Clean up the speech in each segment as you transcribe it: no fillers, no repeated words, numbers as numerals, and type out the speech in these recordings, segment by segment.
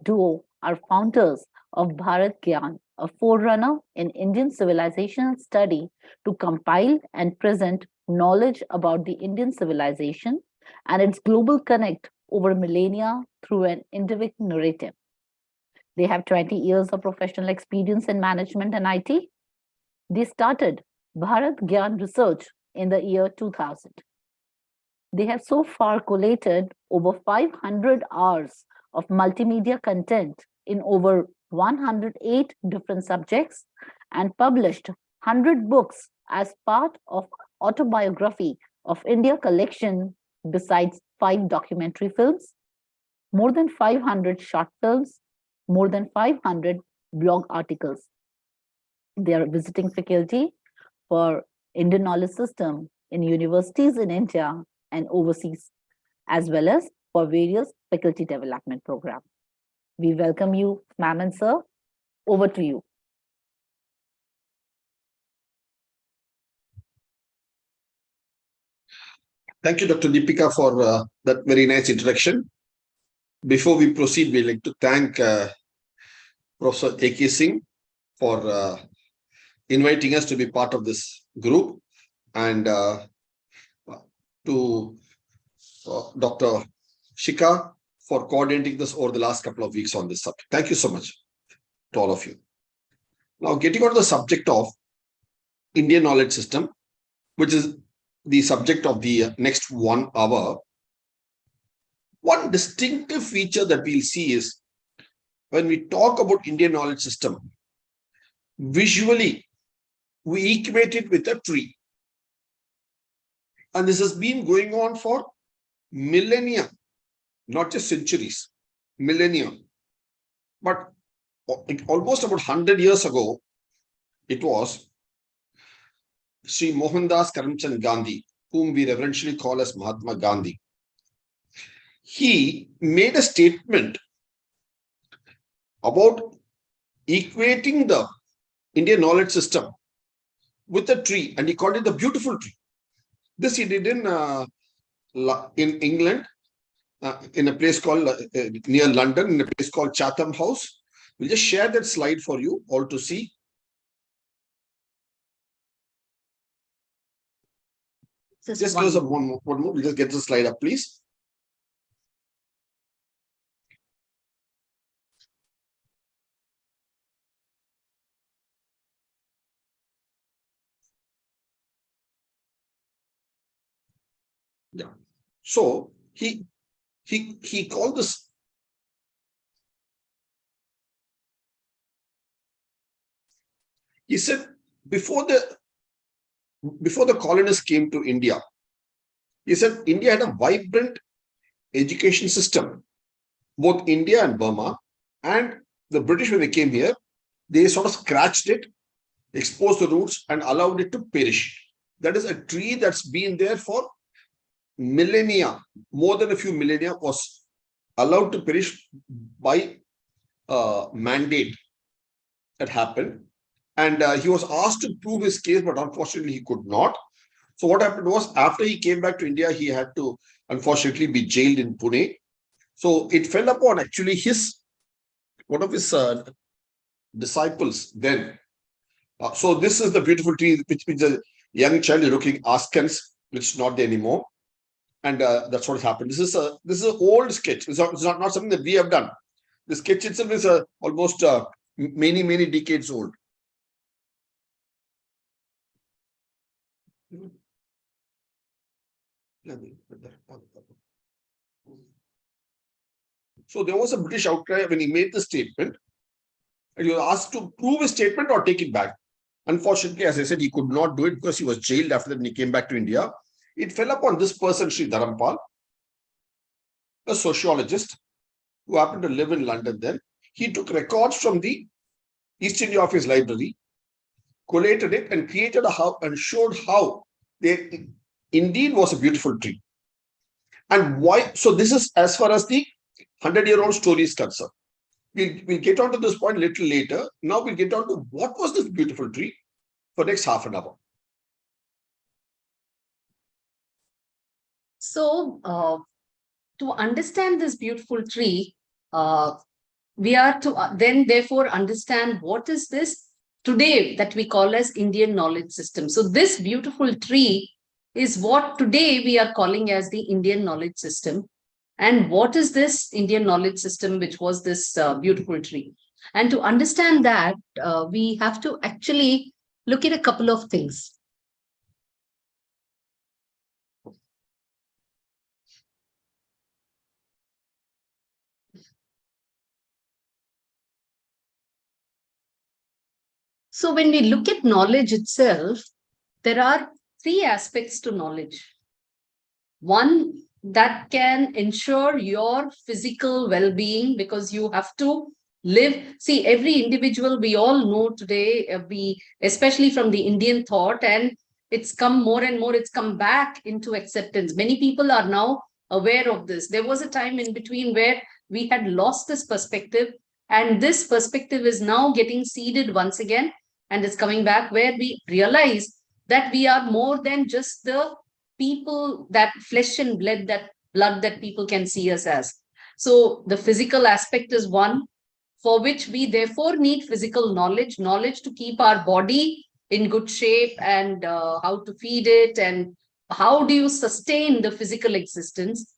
duo are founders of Bharat Gyan, a forerunner in Indian civilizational study to compile and present knowledge about the Indian civilization and its global connect over millennia through an indirect narrative. They have 20 years of professional experience in management and IT. They started Bharat Gyan Research in the year 2000. They have so far collated over 500 hours of multimedia content in over 108 different subjects and published 100 books as part of autobiography of India collection, besides 5 documentary films, more than 500 short films, more than 500 blog articles. They are visiting faculty for Indian knowledge system in universities in India and overseas, as well as for various faculty development programs. We welcome you, ma'am and sir. Over to you. Thank you, Dr. Deepika, for that very nice introduction. Before we proceed, we'd like to thank Professor A.K. Singh for inviting us to be part of this group, and to Dr. Shika for coordinating this over the last couple of weeks on this subject. Thank you so much to all of you. Now, getting on to the subject of Indian knowledge system, which is the subject of the next 1 hour. One distinctive feature that we'll see is when we talk about Indian knowledge system, visually, we equate it with a tree. And this has been going on for millennia, not just centuries, millennia. But almost about 100 years ago, it was Sri Mohandas Karamchand Gandhi, whom we reverentially call as Mahatma Gandhi. He made a statement about equating the Indian knowledge system with a tree, and he called it the beautiful tree. This he did in England, in a place called near London, in a place called Chatham House. We'll just share that slide for you all to see. Just give us one more. We'll just get the slide up, please. Yeah. So he called this. He said before the colonists came to India, he said India had a vibrant education system. Both India and Burma, and the British, when they came here, they sort of scratched it, exposed the roots, and allowed it to perish. That is a tree that's been there for millennia, more than a few millennia, was allowed to perish by mandate that happened. And he was asked to prove his case, but unfortunately he could not. So what happened was, after he came back to India, he had to unfortunately be jailed in Pune. So it fell upon actually one of his disciples then. So this is the beautiful tree, which means a young child is looking askance, which is not there anymore. And that's what has happened. This is an old sketch. It's not something that we have done. The sketch itself is almost many decades old. So there was a British outcry when he made the statement, and he was asked to prove his statement or take it back. Unfortunately, as I said, he could not do it because he was jailed after that when he came back to India. It fell upon this person, Sri Dharampal, a sociologist who happened to live in London then. He took records from the East India Office Library, collated it, and created a hub and showed how there indeed was a beautiful tree. And why? So this is as far as the 100-year-old story is concerned. We'll get on to this point a little later. Now we'll get on to what was this beautiful tree for next half an hour. So to understand this beautiful tree, we are to then therefore understand what is this today that we call as Indian knowledge system. So this beautiful tree is what today we are calling as the Indian knowledge system. And what is this Indian knowledge system, which was this beautiful tree? And to understand that, we have to actually look at a couple of things. So when we look at knowledge itself, there are three aspects to knowledge. One, that can ensure your physical well-being, because you have to live. See, every individual, we all know today, we, especially from the Indian thought, and it's come more and more, it's come back into acceptance. Many people are now aware of this. There was a time in between where we had lost this perspective, and this perspective is now getting seeded once again, and it's coming back, where we realize that we are more than just the people, that flesh and blood that people can see us as. So the physical aspect is one, for which we therefore need physical knowledge to keep our body in good shape, and how to feed it, and how do you sustain the physical existence.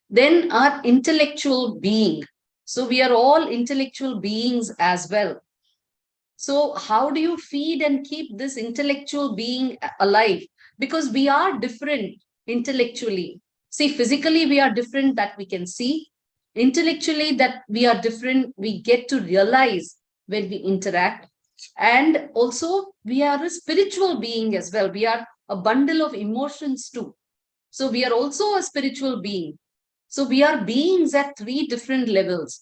Then our intellectual being. So we are all intellectual beings as well. So how do you feed and keep this intellectual being alive? Because we are different intellectually. See, physically we are different, that we can see. Intellectually, that we are different, we get to realize when we interact. And also we are a spiritual being as well. We are a bundle of emotions too. So we are also a spiritual being. So we are beings at three different levels.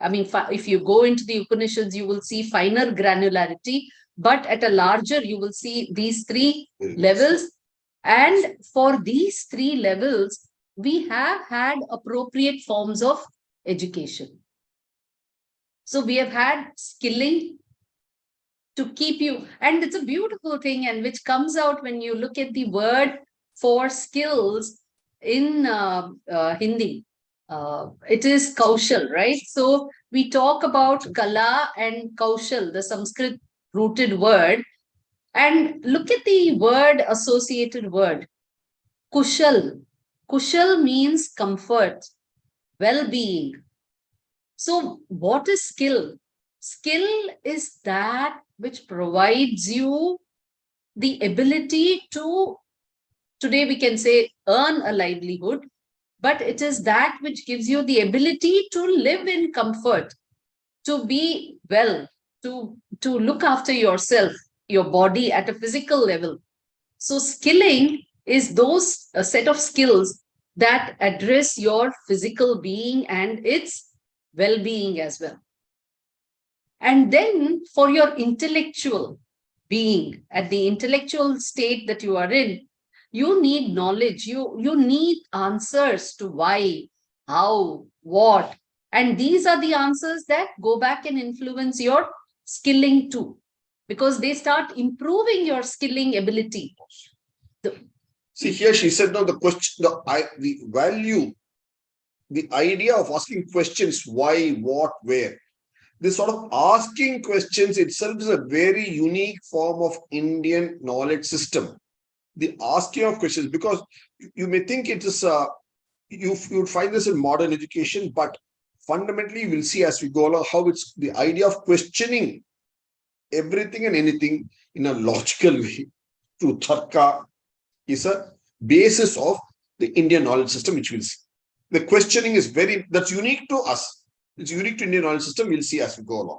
I mean, if you go into the Upanishads, you will see finer granularity, but at a larger, you will see these three levels. And for these three levels, we have had appropriate forms of education. So we have had skilling to keep you, and it's a beautiful thing, and which comes out when you look at the word for skills in Hindi. It is kaushal, right? So we talk about kala and kaushal, the Sanskrit rooted word, and look at the word, associated word, kushal. Kushal means comfort, well-being. So what is skill? Skill is that which provides you the ability to, today we can say, earn a livelihood, but it is that which gives you the ability to live in comfort, to be well, to look after yourself, your body at a physical level. So skilling is those a set of skills that address your physical being and its well-being as well. And then for your intellectual being, at the intellectual state that you are in, you need knowledge, you need answers to why, how, what. And these are the answers that go back and influence your skilling too, because they start improving your skilling ability. See, here she said, no, the question, the value, the idea of asking questions, why, what, where. This sort of asking questions itself is a very unique form of Indian knowledge system. The asking of questions, because you may think it is, you would find this in modern education, but fundamentally we'll see as we go along how it's the idea of questioning everything and anything in a logical way through tarka is a basis of the Indian knowledge system, which we'll see. The questioning is that's unique to us. It's unique to Indian knowledge system. We'll see as we go along.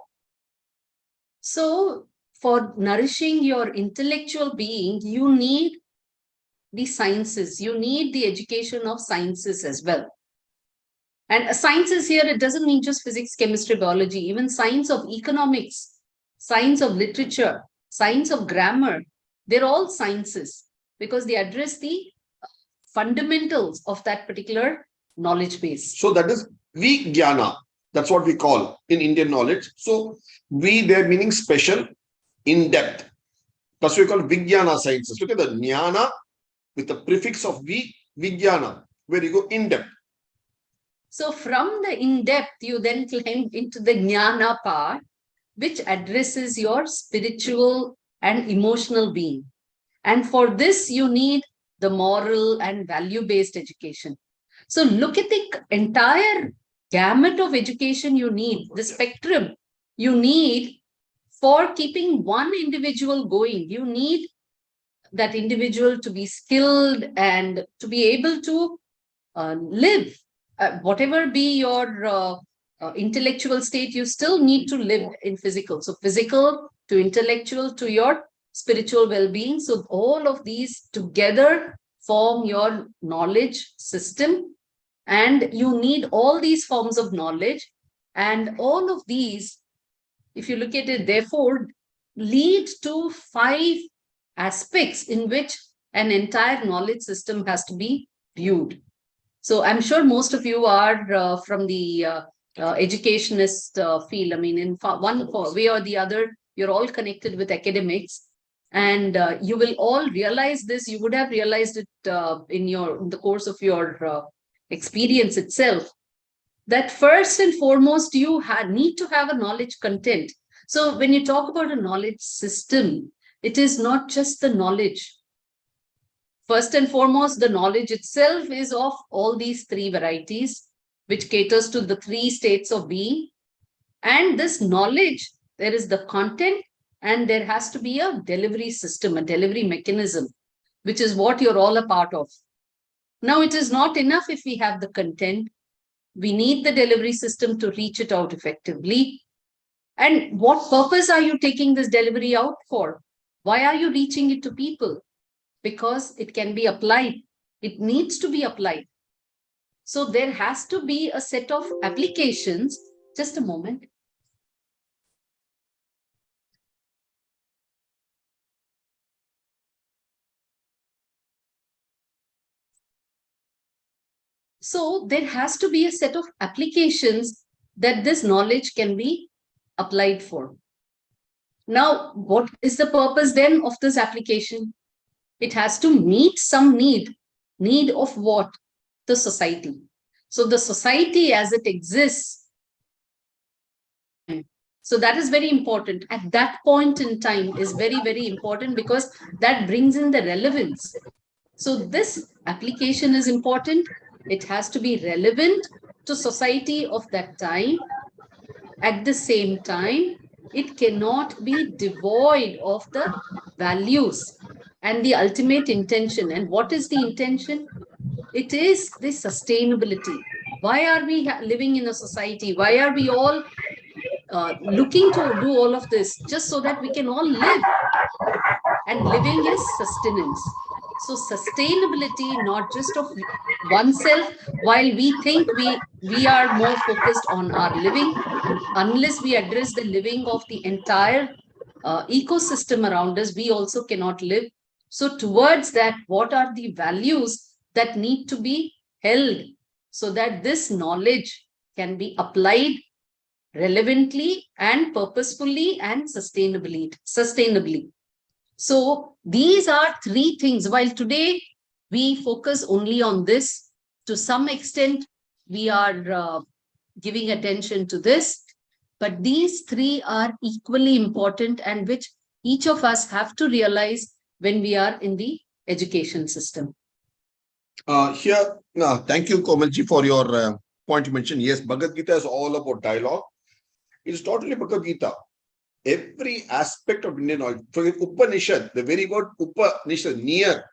So for nourishing your intellectual being, you need the sciences. You need the education of sciences as well. And sciences here, it doesn't mean just physics, chemistry, biology, even science of economics, science of literature, science of grammar. They're all sciences because they address the fundamentals of that particular knowledge base. So that is Vijnana. That's what we call in Indian knowledge. So we, there meaning special, in depth. That's what we call Vijnana sciences. Look at the Jnana with the prefix of Vijnana, where you go in depth. So from the in-depth, you then climb into the jnana part, which addresses your spiritual and emotional being. And for this, you need the moral and value-based education. So look at the entire gamut of education you need, the spectrum you need for keeping one individual going. You need that individual to be skilled and to be able to live. Whatever be your intellectual state, you still need to live in physical. So physical to intellectual to your spiritual well-being. So all of these together form your knowledge system. And you need all these forms of knowledge. And all of these, if you look at it, therefore, lead to 5 aspects in which an entire knowledge system has to be viewed. So I'm sure most of you are from the educationist field. I mean, in one way or the other, you're all connected with academics. And you will all realize this. You would have realized it in the course of your experience itself, that first and foremost, you need to have a knowledge content. So when you talk about a knowledge system, it is not just the knowledge. First and foremost, the knowledge itself is of all these 3 varieties, which caters to the 3 states of being. And this knowledge, there is the content, and there has to be a delivery system, a delivery mechanism, which is what you're all a part of. Now, it is not enough if we have the content. We need the delivery system to reach it out effectively. And what purpose are you taking this delivery out for? Why are you reaching it to people? Because it can be applied. It needs to be applied. So there has to be a set of applications. Just a moment. So there has to be a set of applications that this knowledge can be applied for. Now, what is the purpose then of this application? It has to meet some need. Need of what? The society. So the society as it exists. So that is very important. At that point in time is very, very important, because that brings in the relevance. So this application is important. It has to be relevant to society of that time. At the same time, it cannot be devoid of the values and the ultimate intention. And what is the intention? It is the sustainability. Why are we living in a society? Why are we all looking to do all of this? Just so that we can all live. And living is sustenance. So sustainability, not just of oneself, while we think we are more focused on our living, unless we address the living of the entire ecosystem around us, we also cannot live. So towards that, what are the values that need to be held so that this knowledge can be applied relevantly and purposefully and sustainably. So these are 3 things. While today we focus only on this, to some extent we are giving attention to this, but these 3 are equally important, and which each of us have to realize when we are in the education system. Thank you, Komalji, for your point you mentioned. Yes, Bhagavad Gita is all about dialogue. It is totally Bhagavad Gita. Every aspect of Indian knowledge, for Upanishad, the very word Upanishad, near.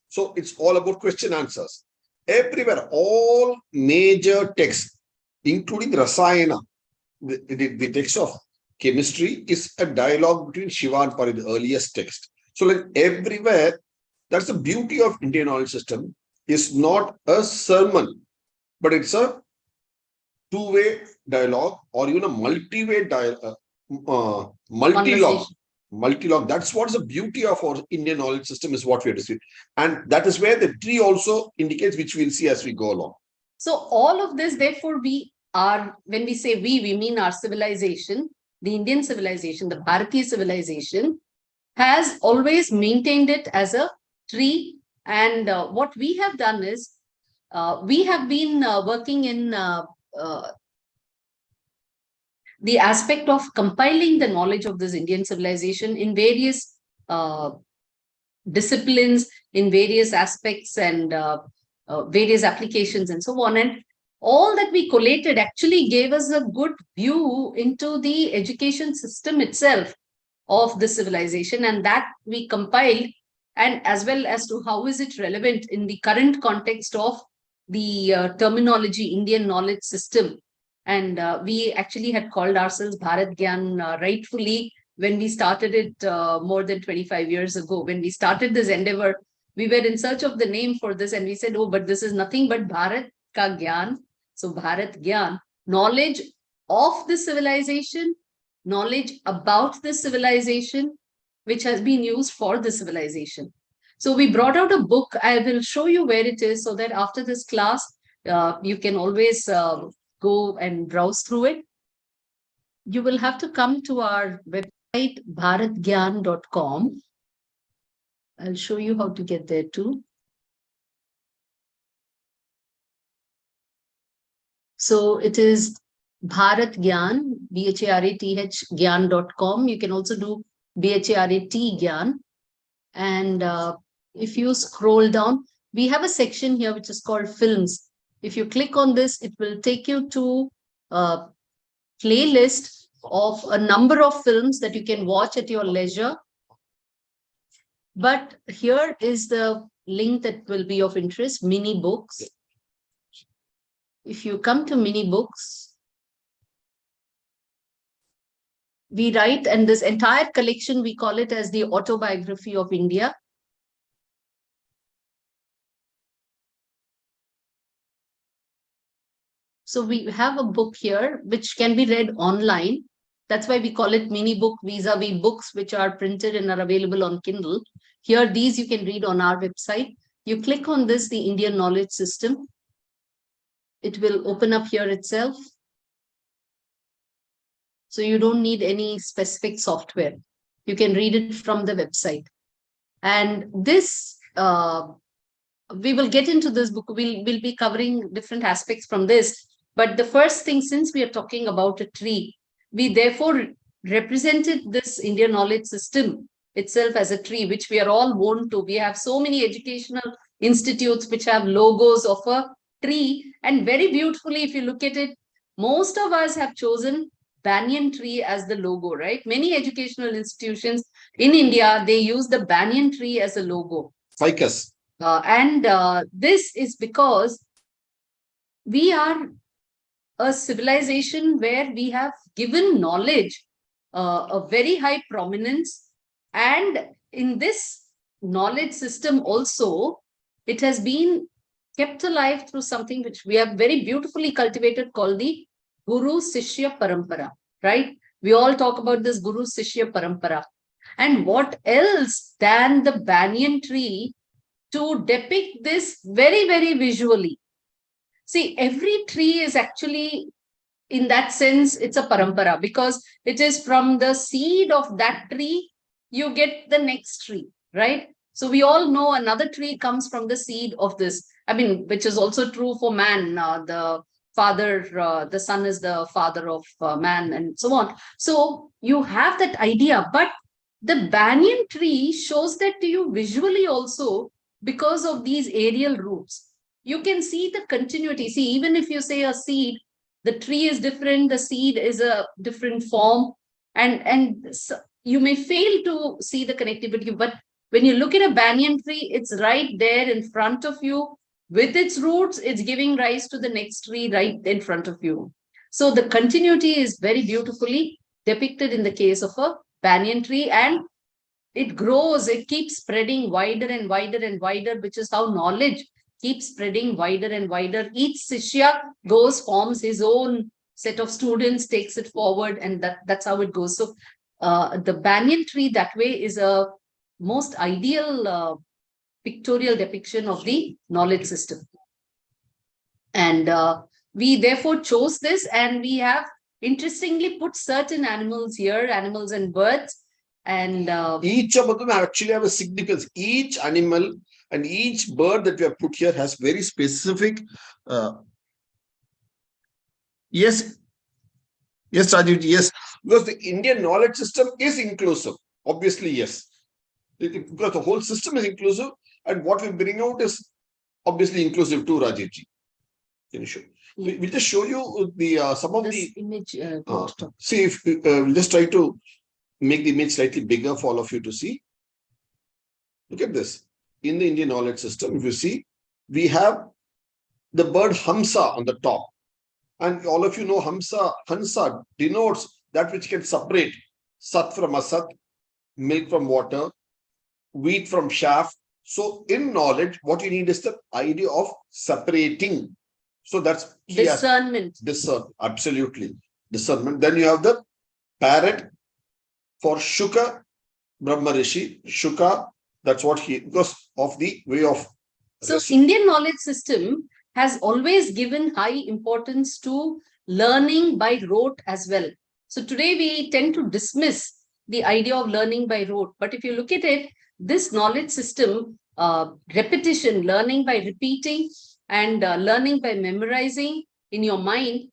So it's all about question answers. Everywhere, all major texts, including Rasayana, the text of chemistry, is a dialogue between Shiva and Pari, the earliest text. So like everywhere, that's the beauty of Indian knowledge system. Is not a sermon, but it's a 2-way dialogue, or even a multi-way dialogue. Multi-log. That's what's the beauty of our Indian knowledge system, is what we have to see. And that is where the tree also indicates, which we'll see as we go along. So all of this, therefore, we are, when we say we mean our civilization, the Indian civilization, the Bharatiya civilization, has always maintained it as a tree. And what we have done is, we have been working in the aspect of compiling the knowledge of this Indian civilization in various disciplines, in various aspects and various applications and so on. And all that we collated actually gave us a good view into the education system itself of the civilization, and that we compiled, and as well as to how is it relevant in the current context of the terminology Indian knowledge system. And we actually had called ourselves Bharat Gyan rightfully when we started it more than 25 years ago. When we started this endeavor, we were in search of the name for this, and we said, oh, but this is nothing but Bharat Ka Gyan. So Bharat Gyan, knowledge of the civilization, knowledge about the civilization, which has been used for the civilization. So we brought out a book. I will show you where it is so that after this class, you can always go and browse through it. You will have to come to our website, bharatgyan.com. I'll show you how to get there too. So it is Bharat Gyan, BHARATH Gyan.com. You can also do BHARAT Gyan. And if you scroll down, we have a section here which is called films. If you click on this, it will take you to a playlist of a number of films that you can watch at your leisure. But here is the link that will be of interest, mini books. If you come to mini books, we write, and this entire collection, we call it as the autobiography of India. So we have a book here, which can be read online. That's why we call it mini book vis-a-vis books, which are printed and are available on Kindle. Here, these you can read on our website. You click on this, the Indian knowledge system. It will open up here itself. So you don't need any specific software. You can read it from the website. And this, we will get into this book. We'll be covering different aspects from this. But the first thing, since we are talking about a tree, we therefore represented this Indian knowledge system itself as a tree, which we are all wont to. We have so many educational institutes which have logos of a tree. And very beautifully, if you look at it, most of us have chosen Banyan Tree as the logo, right? Many educational institutions in India, they use the Banyan Tree as a logo. Ficus. This is because we are a civilization where we have given knowledge a very high prominence. And in this knowledge system also, it has been kept alive through something which we have very beautifully cultivated called the Guru Sishya Parampara, right? We all talk about this Guru Sishya Parampara. And what else than the banyan tree to depict this very, very visually? See, every tree is actually, in that sense, it's a parampara, because it is from the seed of that tree, you get the next tree, right? So we all know another tree comes from the seed of this. I mean, which is also true for man. The son is the father of man, and so on. So you have that idea, but the banyan tree shows that to you visually also, because of these aerial roots. You can see the continuity. See, even if you say a seed, the tree is different, the seed is a different form, and so you may fail to see the connectivity, but when you look at a banyan tree, it's right there in front of you. With its roots, it's giving rise to the next tree right in front of you. So the continuity is very beautifully depicted in the case of a banyan tree, and it grows, it keeps spreading wider and wider and wider, which is how knowledge keeps spreading wider and wider. Each Sishya goes, forms his own set of students, takes it forward, and that's how it goes. So the banyan tree that way is a most ideal pictorial depiction of the knowledge system. And we therefore chose this, and we have interestingly put certain animals here, animals and birds. And each of them actually have a significance. Each animal And each bird that we have put here has very specific. Yes, yes, Rajiv, yes, because the Indian knowledge system is inclusive. Obviously, yes, because the whole system is inclusive, and what we bring out is obviously inclusive too, Rajiv ji. Can you show? We'll just show you the some of This the image. see if we'll just try to make the image slightly bigger for all of you to see. Look at this. In the Indian knowledge system, if you see, we have the bird Hamsa on the top. And all of you know Hansa denotes that which can separate Sat from Asat, milk from water, wheat from chaff. So in knowledge, what you need is the idea of separating. So that's discernment. Absolutely. Discernment. Then you have the parrot for Shuka Brahma Rishi. Shuka, that's what he, because of the way of. So Indian knowledge system has always given high importance to learning by rote as well. So today we tend to dismiss the idea of learning by rote. But if you look at it, this knowledge system, repetition, learning by repeating and learning by memorizing in your mind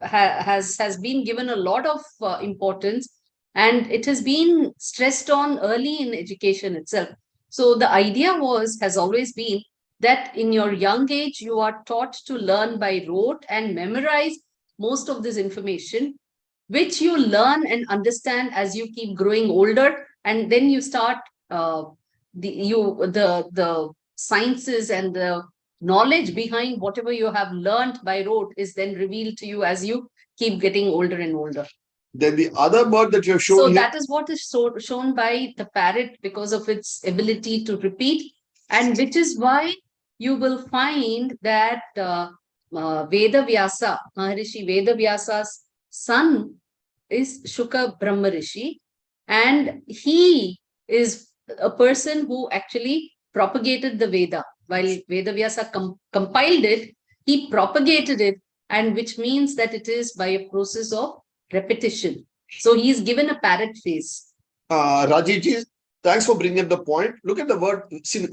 has been given a lot of importance, and it has been stressed on early in education itself. So the idea has always been that in your young age, you are taught to learn by rote and memorize most of this information, which you learn and understand as you keep growing older. And then you start the sciences and the knowledge behind whatever you have learned by rote is then revealed to you as you keep getting older and older. Then the other bird that you have shown so here. That is what is shown by the parrot because of its ability to repeat, and which is why you will find that Veda Vyasa, Maharishi Veda Vyasa's son is Shuka Brahma Rishi, and he is a person who actually propagated the Veda. While Veda Vyasa compiled it, he propagated it, and which means that it is by a process of repetition. So he is given a parrot face. Rajiv, thanks for bringing up the point. Look at the word. See,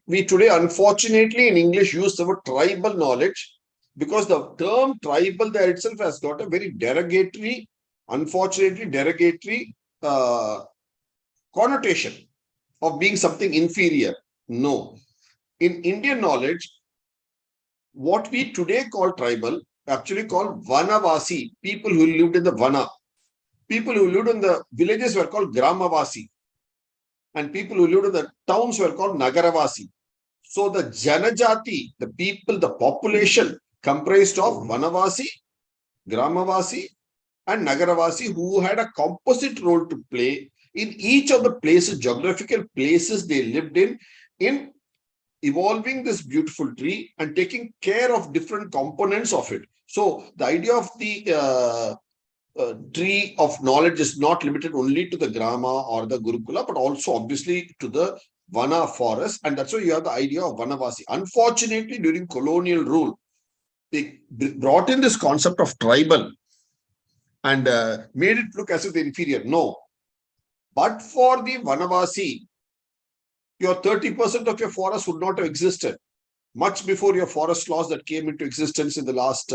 we today, unfortunately, in English, use the word tribal knowledge because the term tribal there itself has got a very derogatory, unfortunately, derogatory connotation of being something inferior. No. In Indian knowledge, what we today call tribal, actually called Vanavasi, people who lived in the Vana. People who lived in the villages were called Gramavasi. And people who lived in the towns were called Nagaravasi. So the Janajati, the people, the population comprised of Vanavasi, Gramavasi, and Nagaravasi, who had a composite role to play in each of the places, geographical places they lived in evolving this beautiful tree and taking care of different components of it. So the idea of the tree of knowledge is not limited only to the Grama or the Gurukula, but also obviously to the Vana forest. And that's why you have the idea of Vanavasi. Unfortunately, during colonial rule, they brought in this concept of tribal and made it look as if they're inferior. No. But for the Vanavasi, your 30% of your forest would not have existed much before your forest laws that came into existence in the last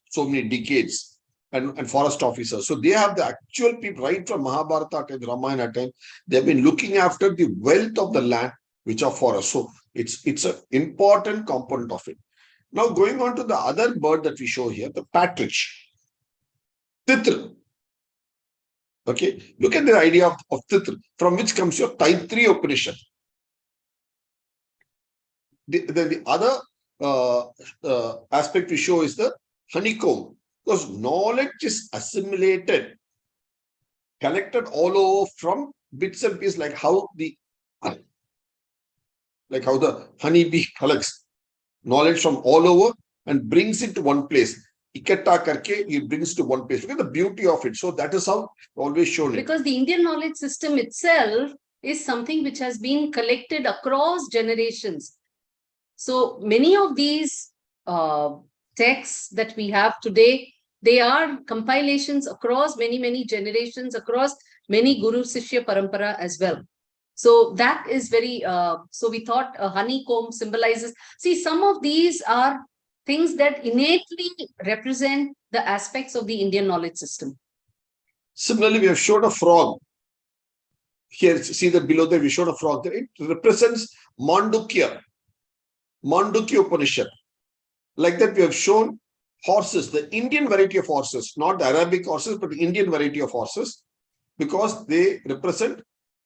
so many decades. And forest officers. So they have the actual people right from Mahabharata and Ramayana time. They've been looking after the wealth of the land, which are forests. So it's an important component of it. Now going on to the other bird that we show here, the partridge. Titra. Okay, look at the idea of Titra, from which comes your Taittiriya Upanishad. The other aspect we show is the honeycomb. Because knowledge is assimilated, collected all over from bits and pieces, like how the honeybee collects knowledge from all over and brings it to one place. Ikatta karke, he brings it to one place. Look at the beauty of it. So that is how always shown it. Because the Indian knowledge system itself is something which has been collected across generations. So many of these texts that we have today, they are compilations across many generations, across many Guru Sishya Parampara as well. So that is very, so we thought a honeycomb symbolizes, see, some of these are things that innately represent the aspects of the Indian knowledge system. Similarly, we have showed a frog. Here, see that below there, we showed a frog. It represents Mandukya Upanishad. Like that, we have shown horses, the Indian variety of horses, not the Arabic horses, but the Indian variety of horses, because they represent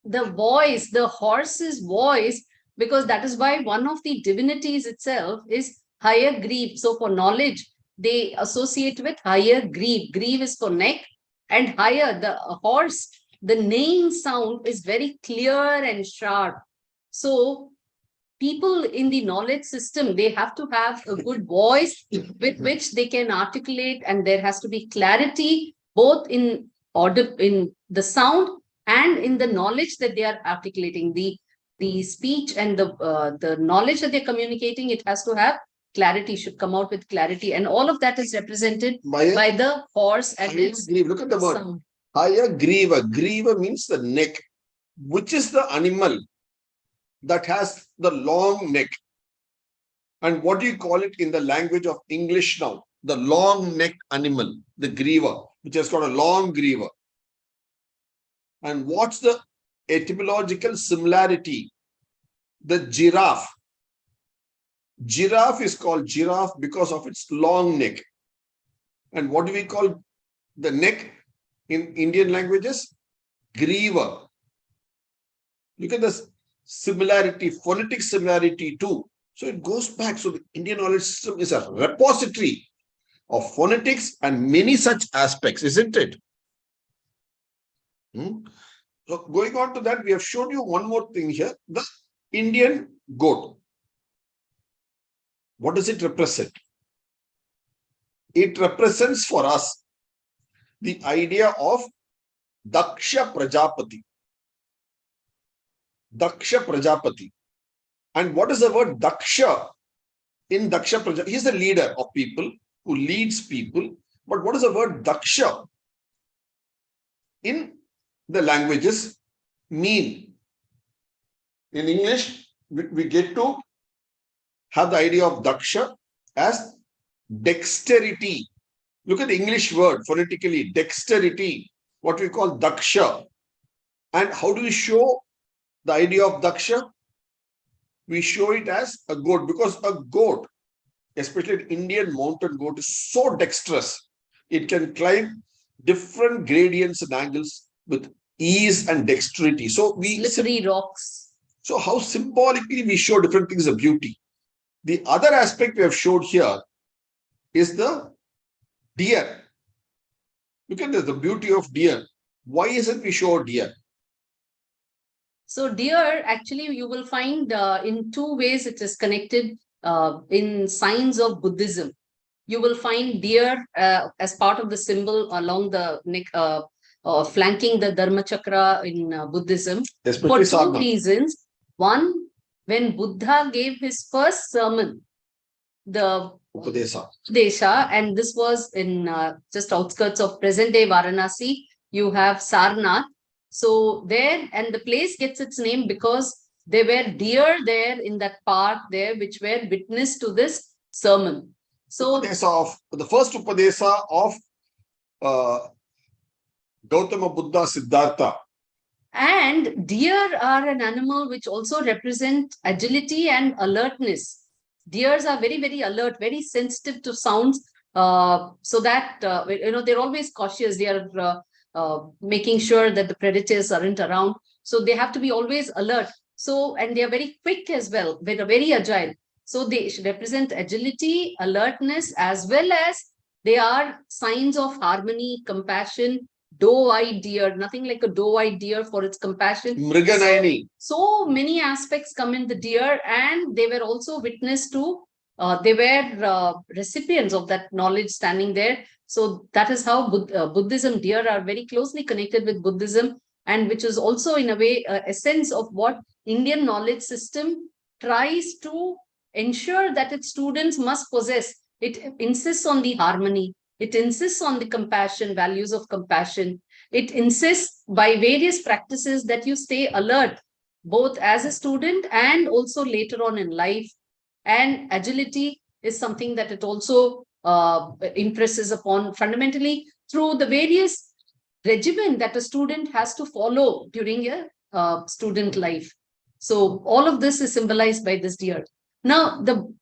the voice, the horse's voice, because that is why one of the divinities itself is higher grieve. So for knowledge, they associate with higher grieve. Grieve is for neck, and higher, the horse, the neighing sound is very clear and sharp. So people in the knowledge system, they have to have a good voice with which they can articulate, and there has to be clarity both in order, in the sound and in the knowledge that they are articulating. The speech and the knowledge that they're communicating, it has to have clarity, should come out with clarity, and all of that is represented by the horse and its grieve. Look at the word. sound. Higher grieva. Grieva means the neck, which is the animal that has the long neck. And what do you call it in the language of English now? The long neck animal, the grieva, which has got a long grieva. And what's the etymological similarity? The giraffe. Giraffe is called giraffe because of its long neck. And what do we call the neck in Indian languages? Grieva. Look at this similarity, phonetic similarity too. So it goes back. So the Indian knowledge system is a repository of phonetics and many such aspects, isn't it? So going on to that, we have shown you one more thing here, the Indian goat. What does it represent? It represents for us the idea of Daksha Prajapati. Daksha Prajapati. And what is the word Daksha? In Daksha Prajapati, he is the leader of people who leads people. But what is the word Daksha? In the languages mean. In English, we get to have the idea of Daksha as dexterity. Look at the English word phonetically, dexterity, what we call Daksha. And how do we show the idea of Daksha? We show it as a goat, because a goat, especially an Indian mountain goat, is so dexterous. It can climb different gradients and angles with ease and dexterity. So slippery rocks. So how symbolically we show different things of beauty. The other aspect we have showed here is the deer. Look at this, the beauty of deer. Why is it we show deer? So deer, actually, you will find in two ways it is connected in signs of Buddhism. You will find deer as part of the symbol along the neck, flanking the Dharma Chakra in Buddhism. For two reasons. One, when Buddha gave his first sermon, the Desha, and this was in just outskirts of present-day Varanasi, you have Sarnath. So there, and the place gets its name because there were deer there in that park there, which were witness to this sermon. So the first Upadesa of Gautama Buddha Siddhartha. And deer are an animal which also represent agility and alertness. Deers are very, very alert, very sensitive to sounds, so that, they're always cautious. They are making sure that the predators aren't around. So they have to be always alert. So, and they are very quick as well. They're very agile. So they represent agility, alertness, as well as they are signs of harmony, compassion. Doe-eyed deer, nothing like a doe-eyed deer for its compassion. Mriganayani. So many aspects come in the deer, and they were also witness to, they were recipients of that knowledge standing there. So that is how Buddhism, deer are very closely connected with Buddhism, and which is also in a way a essence of what Indian knowledge system tries to ensure that its students must possess. It insists on the harmony. It insists on the compassion, values of compassion. It insists by various practices that you stay alert, both as a student and also later on in life. And agility is something that it also impresses upon fundamentally through the various regimen that a student has to follow during a student life. So all of this is symbolized by this deer. Now, the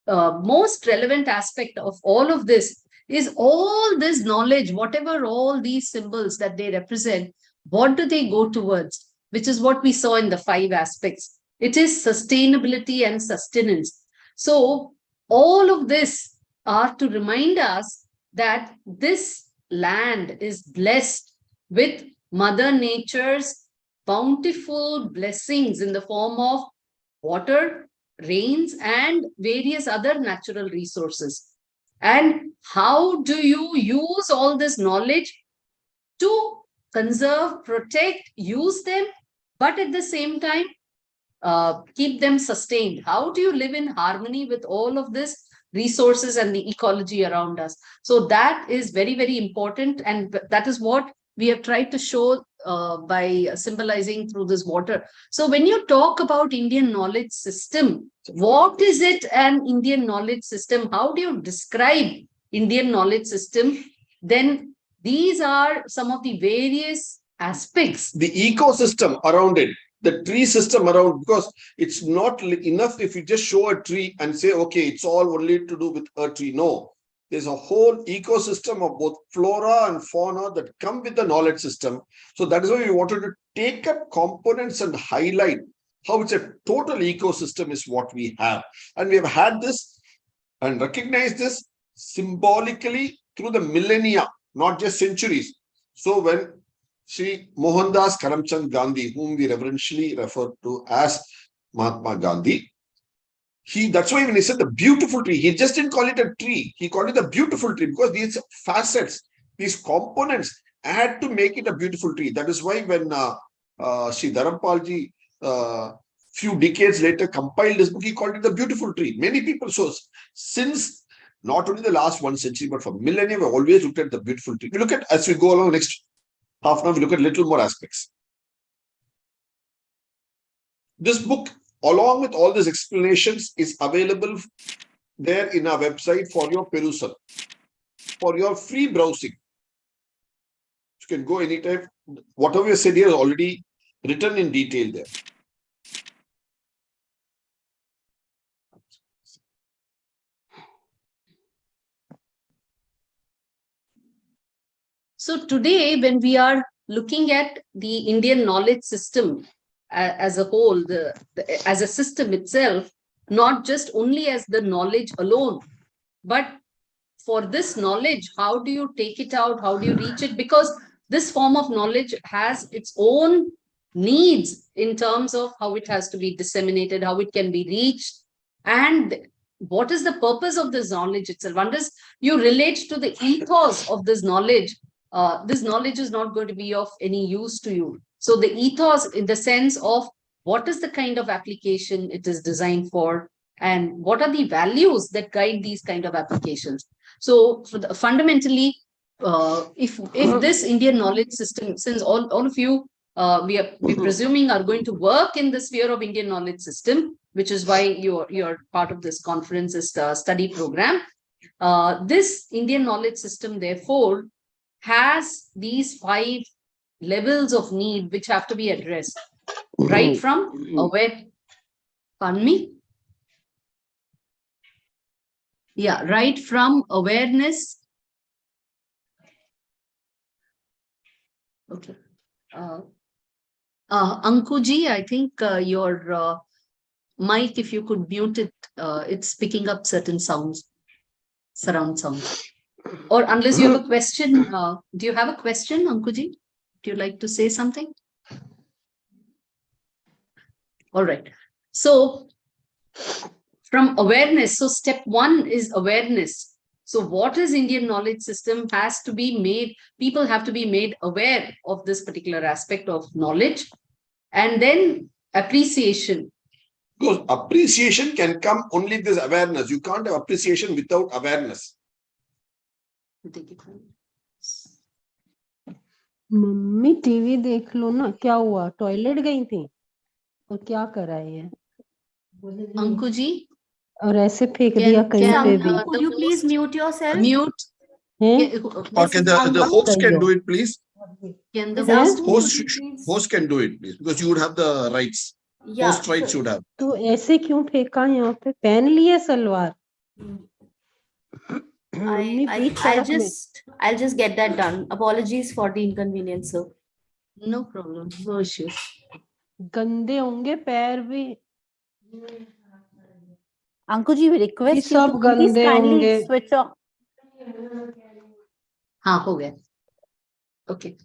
most relevant aspect of all of this is all this knowledge, whatever all these symbols that they represent, what do they go towards? Which is what we saw in the 5 aspects. It is sustainability and sustenance. So all of this are to remind us that this land is blessed with Mother Nature's bountiful blessings in the form of water, rains, and various other natural resources. And how do you use all this knowledge to conserve, protect, use them, but at the same time, keep them sustained? How do you live in harmony with all of this resources and the ecology around us? So that is very, very important. And that is what we have tried to show by symbolizing through this water. So when you talk about Indian knowledge system, what is it an Indian knowledge system? How do you describe Indian knowledge system? Then these are some of the various aspects. The ecosystem around it, the tree system around, because it's not enough if you just show a tree and say, okay, it's all only to do with a tree. No, there's a whole ecosystem of both flora and fauna that come with the knowledge system. So that is why we wanted to take up components and highlight how it's a total ecosystem is what we have. And we have had this and recognized this symbolically through the millennia, not just centuries. So when Sri Mohandas Karamchand Gandhi, whom we reverentially refer to as Mahatma Gandhi, that's why when he said the beautiful tree, he just didn't call it a tree. He called it a beautiful tree because these facets, these components add to make it a beautiful tree. That is why when Sri Dharampalji, few decades later, compiled this book, he called it a beautiful tree. Many people, so since not only the last 1 century, but for millennia, we've always looked at the beautiful tree. We look at, as we go along next half an hour, we look at little more aspects. This book, along with all these explanations, is available there in our website for your perusal, for your free browsing. You can go anytime. Whatever you said here is already written in detail there. So today, when we are looking at the Indian knowledge system as a whole, as a system itself, not just only as the knowledge alone, but for this knowledge, how do you take it out? How do you reach it? Because this form of knowledge has its own needs in terms of how it has to be disseminated, how it can be reached, and what is the purpose of this knowledge itself. Unless you relate to the ethos of this knowledge is not going to be of any use to you. So the ethos, in the sense of what is the kind of application it is designed for, and what are the values that guide these kind of applications. So fundamentally, if this Indian knowledge system, since all of you, we're presuming are going to work in the sphere of Indian knowledge system, which is why you're part of this conference's study program. This Indian knowledge system, therefore, has these 5 levels of need which have to be addressed, right from pardon me? Yeah, right from awareness. Okay. Ankuji, I think your mic, if you could mute it, it's picking up certain sounds, surround sounds. Or unless you have a question, do you have a question, Ankuji? Do you like to say something? All right. So from awareness, so step 1 is awareness. So what is Indian knowledge system has to be made, people have to be made aware of this particular aspect of knowledge. And then appreciation. Because appreciation can come only with this awareness. You can't have appreciation without awareness. Mummy TV देख लो ना, क्या हुआ, toilet गई थी? और क्या करा ये Anku ji, और ऐसे फेंक दिया कहीं पे भी Could you please mute yourself? mute. हैं Or can the host can do it, please? Can the Yes. Host can do it, please, because you would have the rights. Yeah. Host rights you would have. तो ऐसे क्यों फेंका यहाँ पे पहन लिया salwar mummy बीच सड़क में I'll just get that done. Apologies for the inconvenience, sir. No problem, no issues. गंदे होंगे पैर भी Ankuji, we request you सब to please गंदे kindly होंगे। switch off. हाँ हो गया. Okay.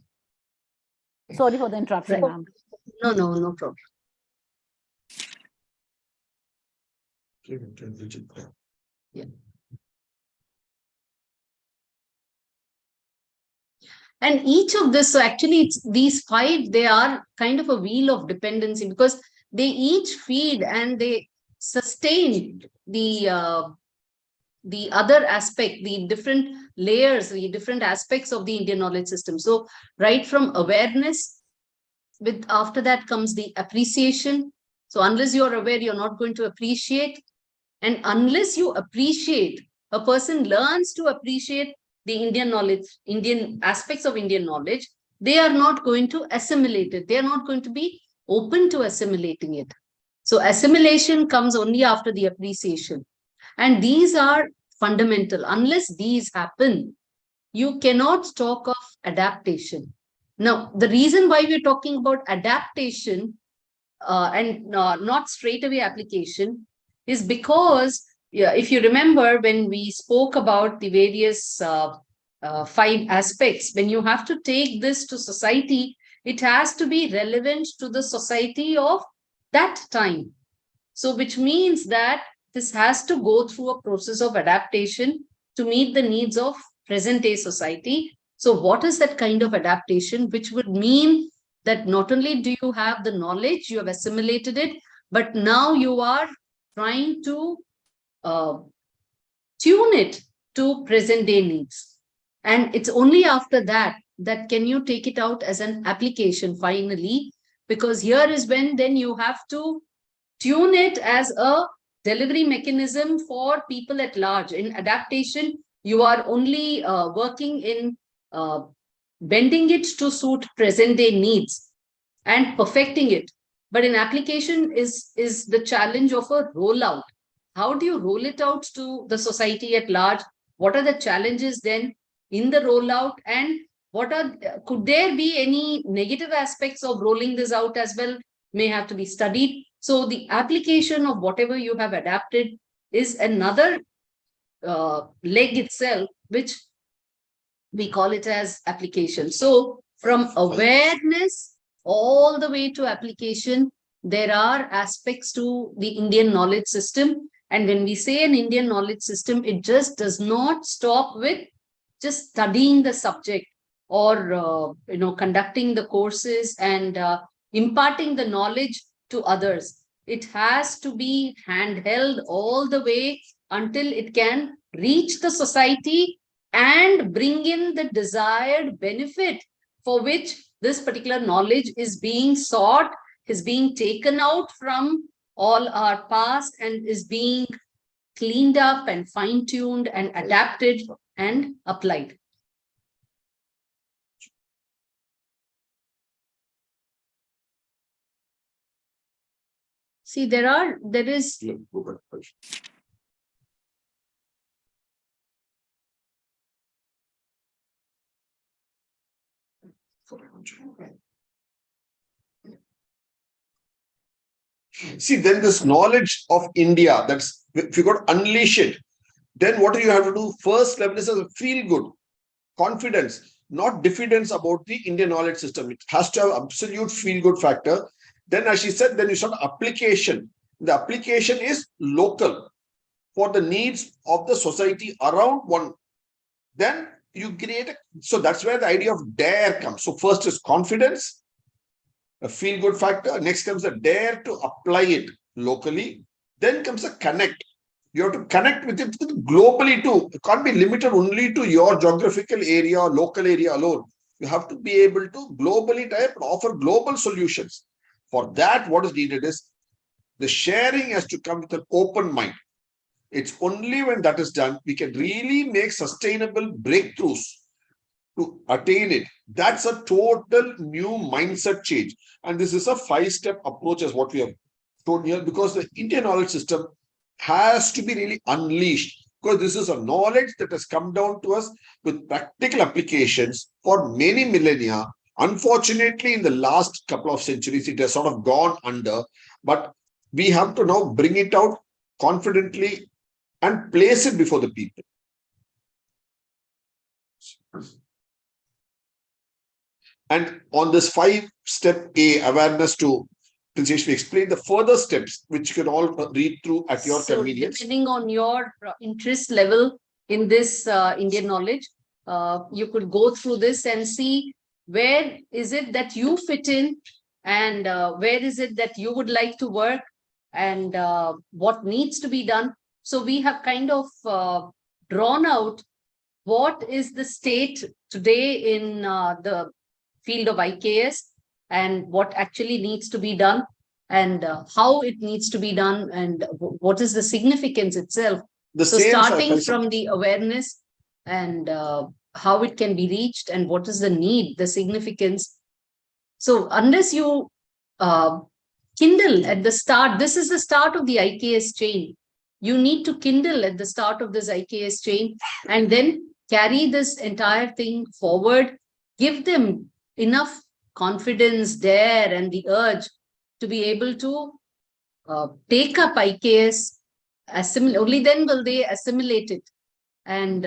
Sorry for the interruption, ma'am. No problem. Yeah. And each of this, so actually it's these 5, they are kind of a wheel of dependency because they each feed and they sustain the other aspect, the different layers, the different aspects of the Indian knowledge system. So right from awareness, with after that comes the appreciation. So unless you're aware, you're not going to appreciate. And unless you appreciate, a person learns to appreciate the Indian knowledge, Indian aspects of Indian knowledge, they are not going to assimilate it. They are not going to be open to assimilating it. So assimilation comes only after the appreciation. And these are fundamental. Unless these happen, you cannot talk of adaptation. Now, the reason why we're talking about adaptation and not straight away application is because, if you remember, when we spoke about the various 5 aspects, when you have to take this to society, it has to be relevant to the society of that time. So which means that this has to go through a process of adaptation to meet the needs of present day society. So what is that kind of adaptation? Which would mean that not only do you have the knowledge, you have assimilated it, but now you are trying to tune it to present day needs. And it's only after that can you take it out as an application finally, because here is when then you have to tune it as a delivery mechanism for people at large. In adaptation, you are only working in bending it to suit present day needs and perfecting it. But in application is the challenge of a rollout. How do you roll it out to the society at large? What are the challenges then in the rollout? And could there be any negative aspects of rolling this out as well? May have to be studied. So the application of whatever you have adapted is another leg itself, which we call it as application. So from awareness all the way to application, there are aspects to the Indian knowledge system. And when we say an Indian knowledge system, it just does not stop with just studying the subject or conducting the courses and imparting the knowledge to others. It has to be handheld all the way until it can reach the society and bring in the desired benefit for which this particular knowledge is being sought, is being taken out from all our past and is being cleaned up and fine-tuned and adapted and applied. See, there is See, then this knowledge of India, that's if you got to unleash it, then what do you have to do? First level is a feel good, confidence, not diffidence about the Indian knowledge system. It has to have absolute feel good factor. Then, as she said, then you start application. The application is local for the needs of the society around one. Then you create so that's where the idea of dare comes. So first is confidence, a feel good factor. Next comes the dare to apply it locally. Then comes a connect. You have to connect with it globally too. It can't be limited only to your geographical area or local area alone. You have to be able to globally type and offer global solutions. For that, what is needed is the sharing has to come with an open mind. It's only when that is done, we can really make sustainable breakthroughs to attain it. That's a total new mindset change. And this is a 5-step approach as what we have shown here, because the Indian knowledge system has to be really unleashed, because this is a knowledge that has come down to us with practical applications for many millennia. Unfortunately, in the last couple of centuries, it has sort of gone under, but we have to now bring it out confidently and place it before the people. And on this 5-step awareness to Prinshesh, we explain the further steps, which you can all read through at your convenience. Depending on your interest level in this Indian knowledge, you could go through this and see where is it that you fit in, and where is it that you would like to work, and what needs to be done. So we have kind of drawn out what is the state today in the field of IKS, and what actually needs to be done, and how it needs to be done, and what is the significance itself. So starting from the awareness and how it can be reached, and what is the need, the significance. So unless you kindle at the start, this is the start of the IKS chain. You need to kindle at the start of this IKS chain, and then carry this entire thing forward, give them enough confidence, dare, and the urge to be able to take up IKS, only then will they assimilate it, and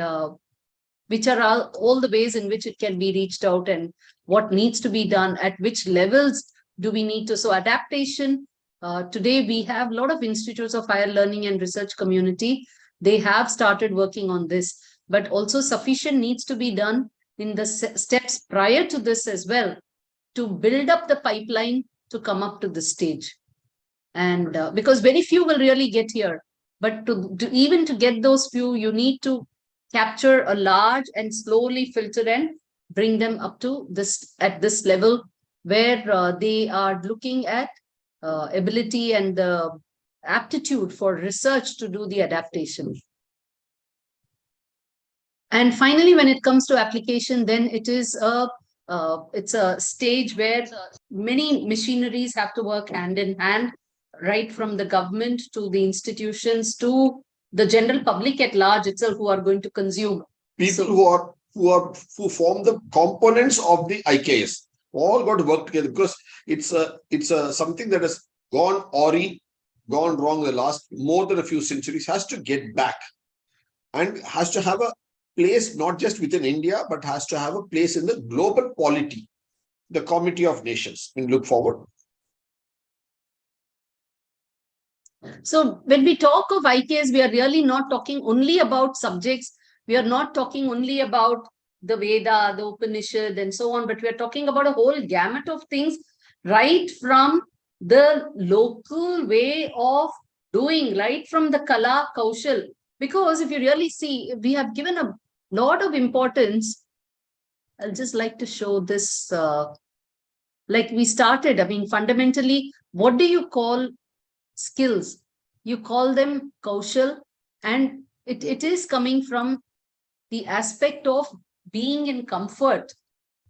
which are all the ways in which it can be reached out, and what needs to be done, at which levels do we need to. So adaptation, today we have a lot of institutes of higher learning and research community. They have started working on this, but also sufficient needs to be done in the steps prior to this as well, to build up the pipeline to come up to this stage. And because very few will really get here, but to even to get those few, you need to capture a large and slowly filter and bring them up to this, at this level where they are looking at ability and the aptitude for research to do the adaptation. And finally, when it comes to application, then it is it's a stage where many machineries have to work hand in hand, right from the government to the institutions to the general public at large itself, who are going to consume. People who form the components of the IKS all got to work together, because it's something that has gone wrong in the last more than a few centuries, has to get back and has to have a place not just within India, but has to have a place in the global polity, the Committee of Nations. And look forward. So when we talk of IKS, we are really not talking only about subjects. We are not talking only about the Veda, the Upanishad, and so on, but we are talking about a whole gamut of things, right from the local way of doing, right from the Kala Kaushal. Because if you really see, we have given a lot of importance. I'll just like to show this, like we started. I mean, fundamentally, what do you call skills? You call them Kaushal, and it is coming from the aspect of being in comfort.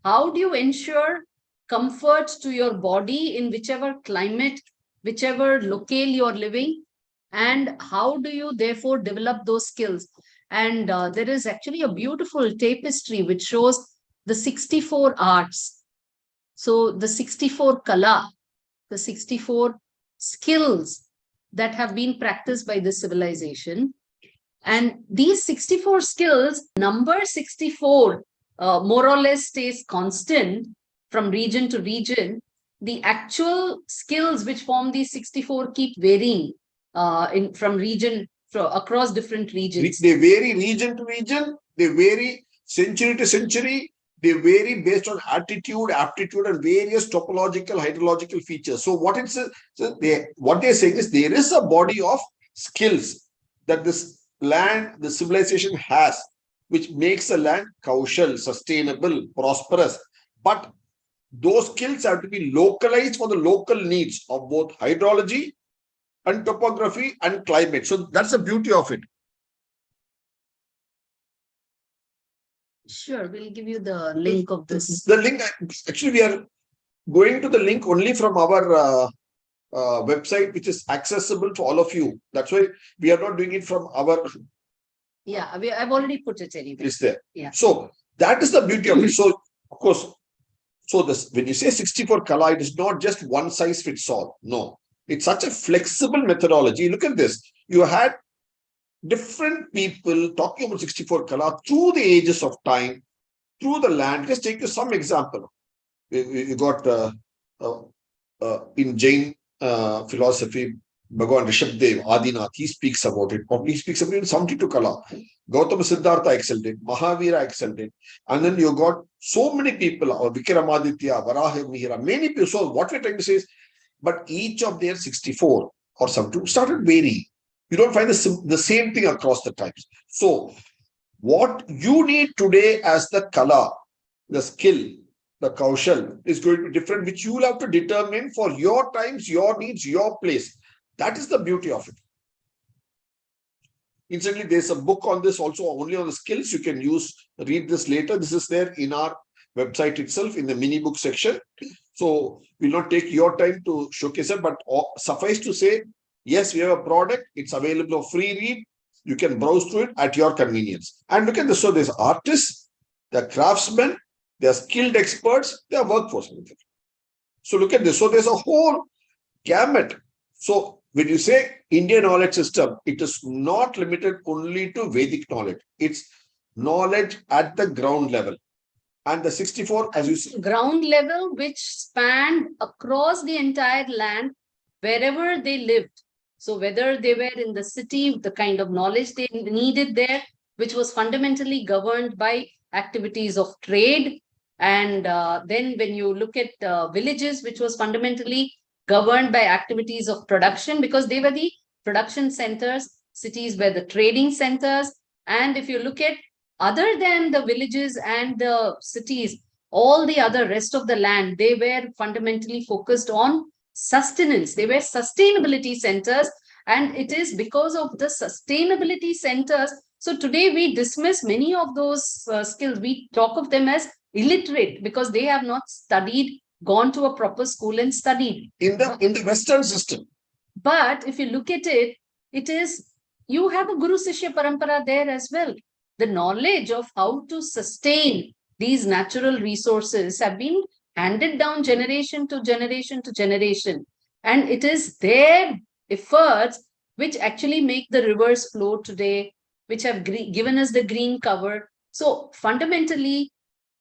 How do you ensure comfort to your body in whichever climate, whichever locale you are living? And how do you therefore develop those skills? And there is actually a beautiful tapestry which shows the 64 arts. So the 64 kala, the 64 skills that have been practiced by this civilization. And these 64 skills, number 64, more or less stays constant from region to region. The actual skills which form these 64 keep varying from region, across different regions. They vary region to region, they vary century to century, they vary based on attitude, aptitude, and various topological, hydrological features. So what they're saying is there is a body of skills that this land, the civilization has, which makes a land kaushal, sustainable, prosperous. But those skills have to be localized for the local needs of both hydrology and topography and climate. So that's the beauty of it. Sure, we'll give you the link of this. The link, actually, we are going to the link only from our website, which is accessible to all of you. That's why we are not doing it from our. Yeah, I've already put it anyway. It's there. Yeah. So that is the beauty of it. So, of course, so this, when you say 64 Kala, it is not just one size fits all. No, it's such a flexible methodology. Look at this. You had different people talking about 64 Kala through the ages of time, through the land. Just take you some example. You got in Jain philosophy, Bhagavan Rishabdev, Adinath, he speaks about it. He speaks about it in 72 Kala. Gautama Siddhartha excelled it, Mahavira excelled it. And then you got so many people, Vikramaditya, Varaha Mihira, many people. So what we're trying to say is, but each of their 64 or something started varying. You don't find the same thing across the times. So what you need today as the Kala, the skill, the kaushal is going to be different, which you will have to determine for your times, your needs, your place. That is the beauty of it. Incidentally, there's a book on this also, only on the skills. You can read this later. This is there in our website itself in the mini book section. So we'll not take your time to showcase it, but suffice to say, yes, we have a product. It's available for free read. You can browse through it at your convenience. And look at this. So there's artists, there are craftsmen, there are skilled experts, there are workforce. So look at this. So there's a whole gamut. So when you say Indian knowledge system, it is not limited only to Vedic knowledge. It's knowledge at the ground level. And the 64, as you see, ground level, which spanned across the entire land, wherever they lived. So whether they were in the city, the kind of knowledge they needed there, which was fundamentally governed by activities of trade. And then when you look at villages, which was fundamentally governed by activities of production, because they were the production centers, cities were the trading centers. And if you look at other than the villages and the cities, all the other rest of the land, they were fundamentally focused on sustenance. They were sustainability centers. And it is because of the sustainability centers. So today we dismiss many of those skills. We talk of them as illiterate because they have not studied, gone to a proper school and studied. In the Western system. But if you look at it, it is, you have a Guru Sishya Parampara there as well. The knowledge of how to sustain these natural resources have been handed down generation to generation to generation. And it is their efforts which actually make the rivers flow today, which have given us the green cover. So fundamentally,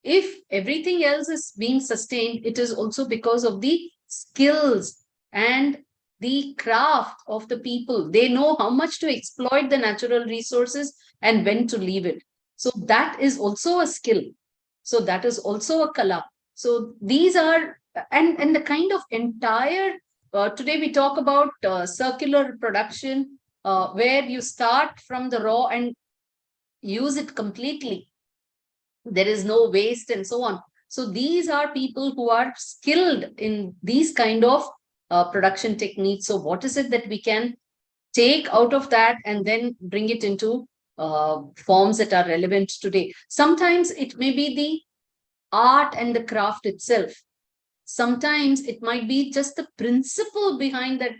if everything else is being sustained, it is also because of the skills and the craft of the people. They know how much to exploit the natural resources and when to leave it. So that is also a skill. So that is also a kala. So these are, and the kind of entire, today we talk about circular production, where you start from the raw and use it completely. There is no waste and so on. So these are people who are skilled in these kind of production techniques. So what is it that we can take out of that and then bring it into forms that are relevant today? Sometimes it may be the art and the craft itself. Sometimes it might be just the principle behind that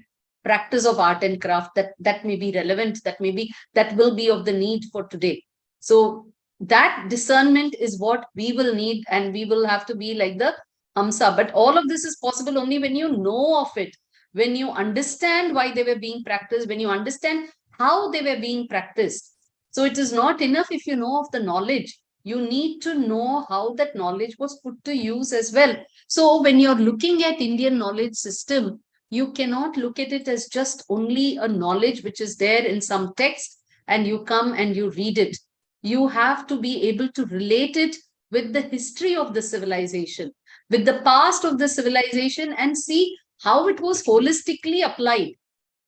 practice of art and craft that may be relevant, that will be of the need for today. So that discernment is what we will need, and we will have to be like the Hamsa. But all of this is possible only when you know of it, when you understand why they were being practiced, when you understand how they were being practiced. So it is not enough if you know of the knowledge. You need to know how that knowledge was put to use as well. So when you're looking at Indian knowledge system, you cannot look at it as just only a knowledge which is there in some text and you come and you read it. You have to be able to relate it with the history of the civilization, with the past of the civilization, and see how it was holistically applied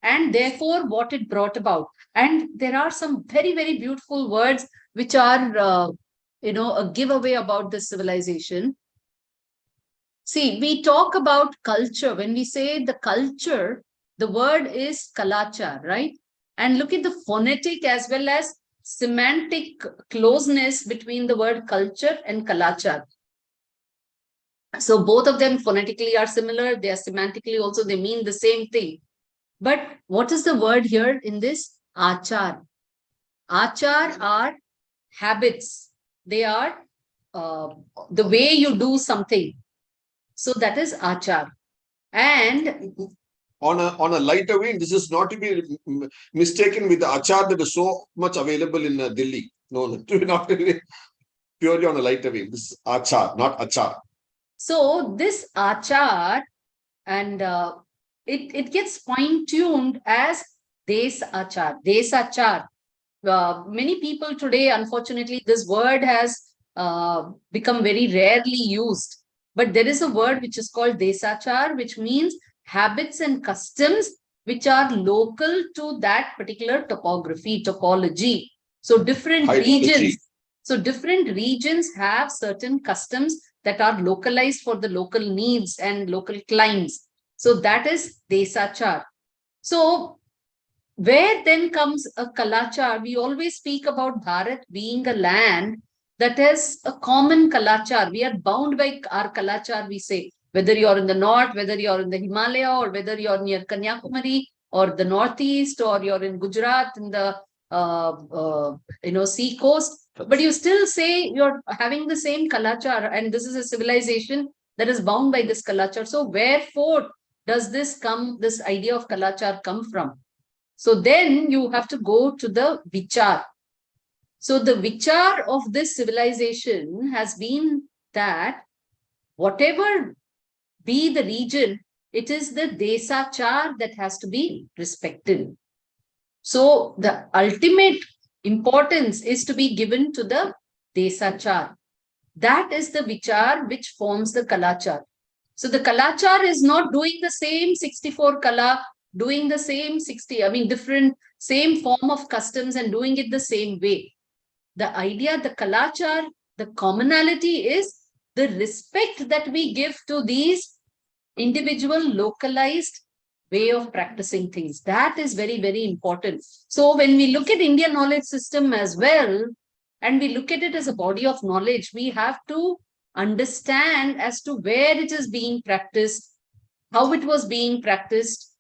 and therefore what it brought about. And there are some very, very beautiful words which are, a giveaway about the civilization. See, we talk about culture. When we say the culture, the word is kalachar, right? And look at the phonetic as well as semantic closeness between the word culture and kalachar. So both of them phonetically are similar. They are semantically also, they mean the same thing. But what is the word here in this? Achar. Achar are habits. They are the way you do something. So that is achar. And On a lighter vein, this is not to be mistaken with the achar that is so much available in Delhi. No, not purely on a lighter vein. This is achar, not achar. so this achar, and it gets fine-tuned as desachar. Many people today, unfortunately, this word has become very rarely used. But there is a word which is called desachar, which means habits and customs which are local to that particular topology. So different regions. So different regions have certain customs that are localized for the local needs and local clients. So that is desachar. So where then comes a kalachar? We always speak about Bharat being a land that has a common kalachar. We are bound by our kalachar, we say, whether you're in the north, whether you're in the Himalaya, or whether you're near Kanyakumari, or the northeast, or you're in Gujarat, in the sea coast. But you still say you're having the same kalachar, and this is a civilization that is bound by this kalachar. So wherefore does this idea of kalachar come from? So then you have to go to the vichar. So the vichar of this civilization has been that whatever be the region, it is the desachar that has to be respected. So the ultimate importance is to be given to the desachar. That is the vichar which forms the kalachar. So the kalachar is not doing the same 64 kala, doing the same 60, different, same form of customs and doing it the same way. The idea, the kalachar, the commonality is the respect that we give to these individual localized way of practicing things. That is very, very important. So when we look at Indian knowledge system as well, and we look at it as a body of knowledge, we have to understand as to where it is being practiced, how it was being practiced.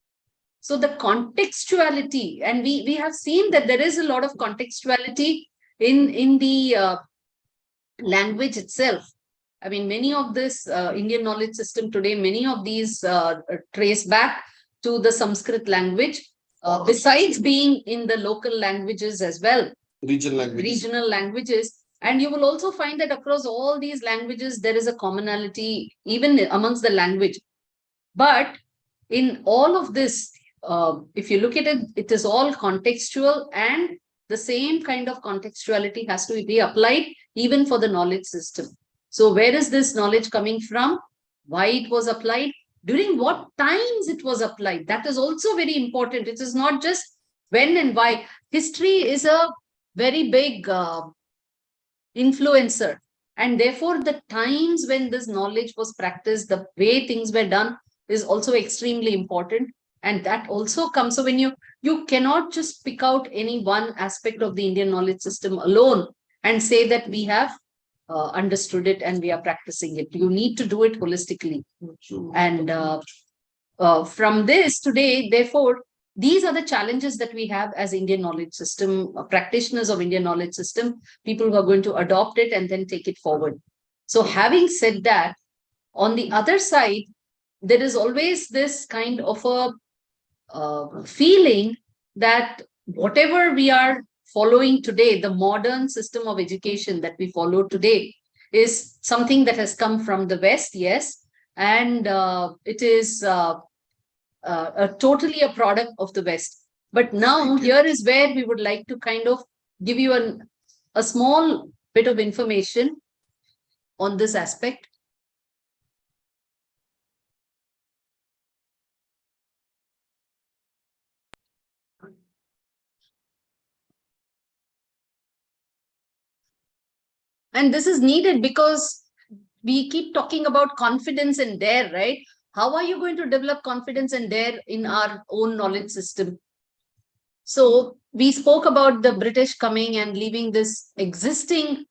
So the contextuality, and we have seen that there is a lot of contextuality in the language itself. Many of this Indian knowledge system today, many of these trace back to the Sanskrit language, besides being in the local languages as well. Regional languages. And you will also find that across all these languages, there is a commonality, even amongst the language. But in all of this, if you look at it, it is all contextual, and the same kind of contextuality has to be applied even for the knowledge system. So where is this knowledge coming from? Why it was applied? During what times it was applied? That is also very important. It is not just when and why. History is a very big influencer. And therefore, the times when this knowledge was practiced, the way things were done is also extremely important. And that also comes. So when you cannot just pick out any one aspect of the Indian knowledge system alone and say that we have understood it and we are practicing it. You need to do it holistically. And from this today, therefore, these are the challenges that we have as Indian knowledge system, practitioners of Indian knowledge system, people who are going to adopt it and then take it forward. So having said that, on the other side, there is always this kind of a feeling that whatever we are following today, the modern system of education that we follow today, is something that has come from the West, yes, and it is totally a product of the West. But now here is where we would like to kind of give you a small bit of information on this aspect. And this is needed because we keep talking about confidence and dare, right? How are you going to develop confidence and dare in our own knowledge system? So we spoke about the British coming and leaving this existing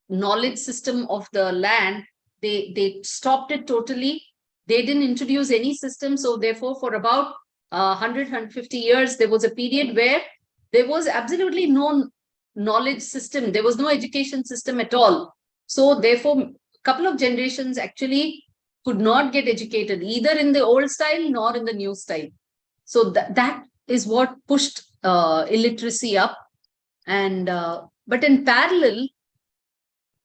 knowledge system of the land. They stopped it totally. They didn't introduce any system. So therefore, for about 150 years, there was a period where there was absolutely no knowledge system. There was no education system at all. So therefore, a couple of generations actually could not get educated either in the old style nor in the new style. So that is what pushed illiteracy up. And but in parallel,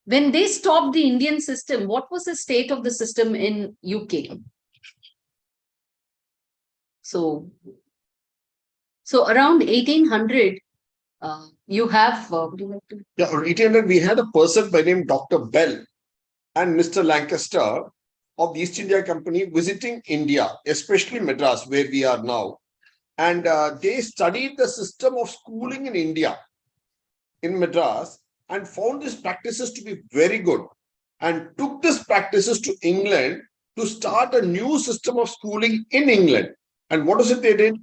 when they stopped the Indian system, what was the state of the system in UK? So around 1800, you have. Yeah, or 1800, we had a person by name Dr. Bell and Mr. Lancaster of the East India Company visiting India, especially Madras, where we are now. And they studied the system of schooling in India, in Madras, and found these practices to be very good, and took these practices to England to start a new system of schooling in England. And what is it they did?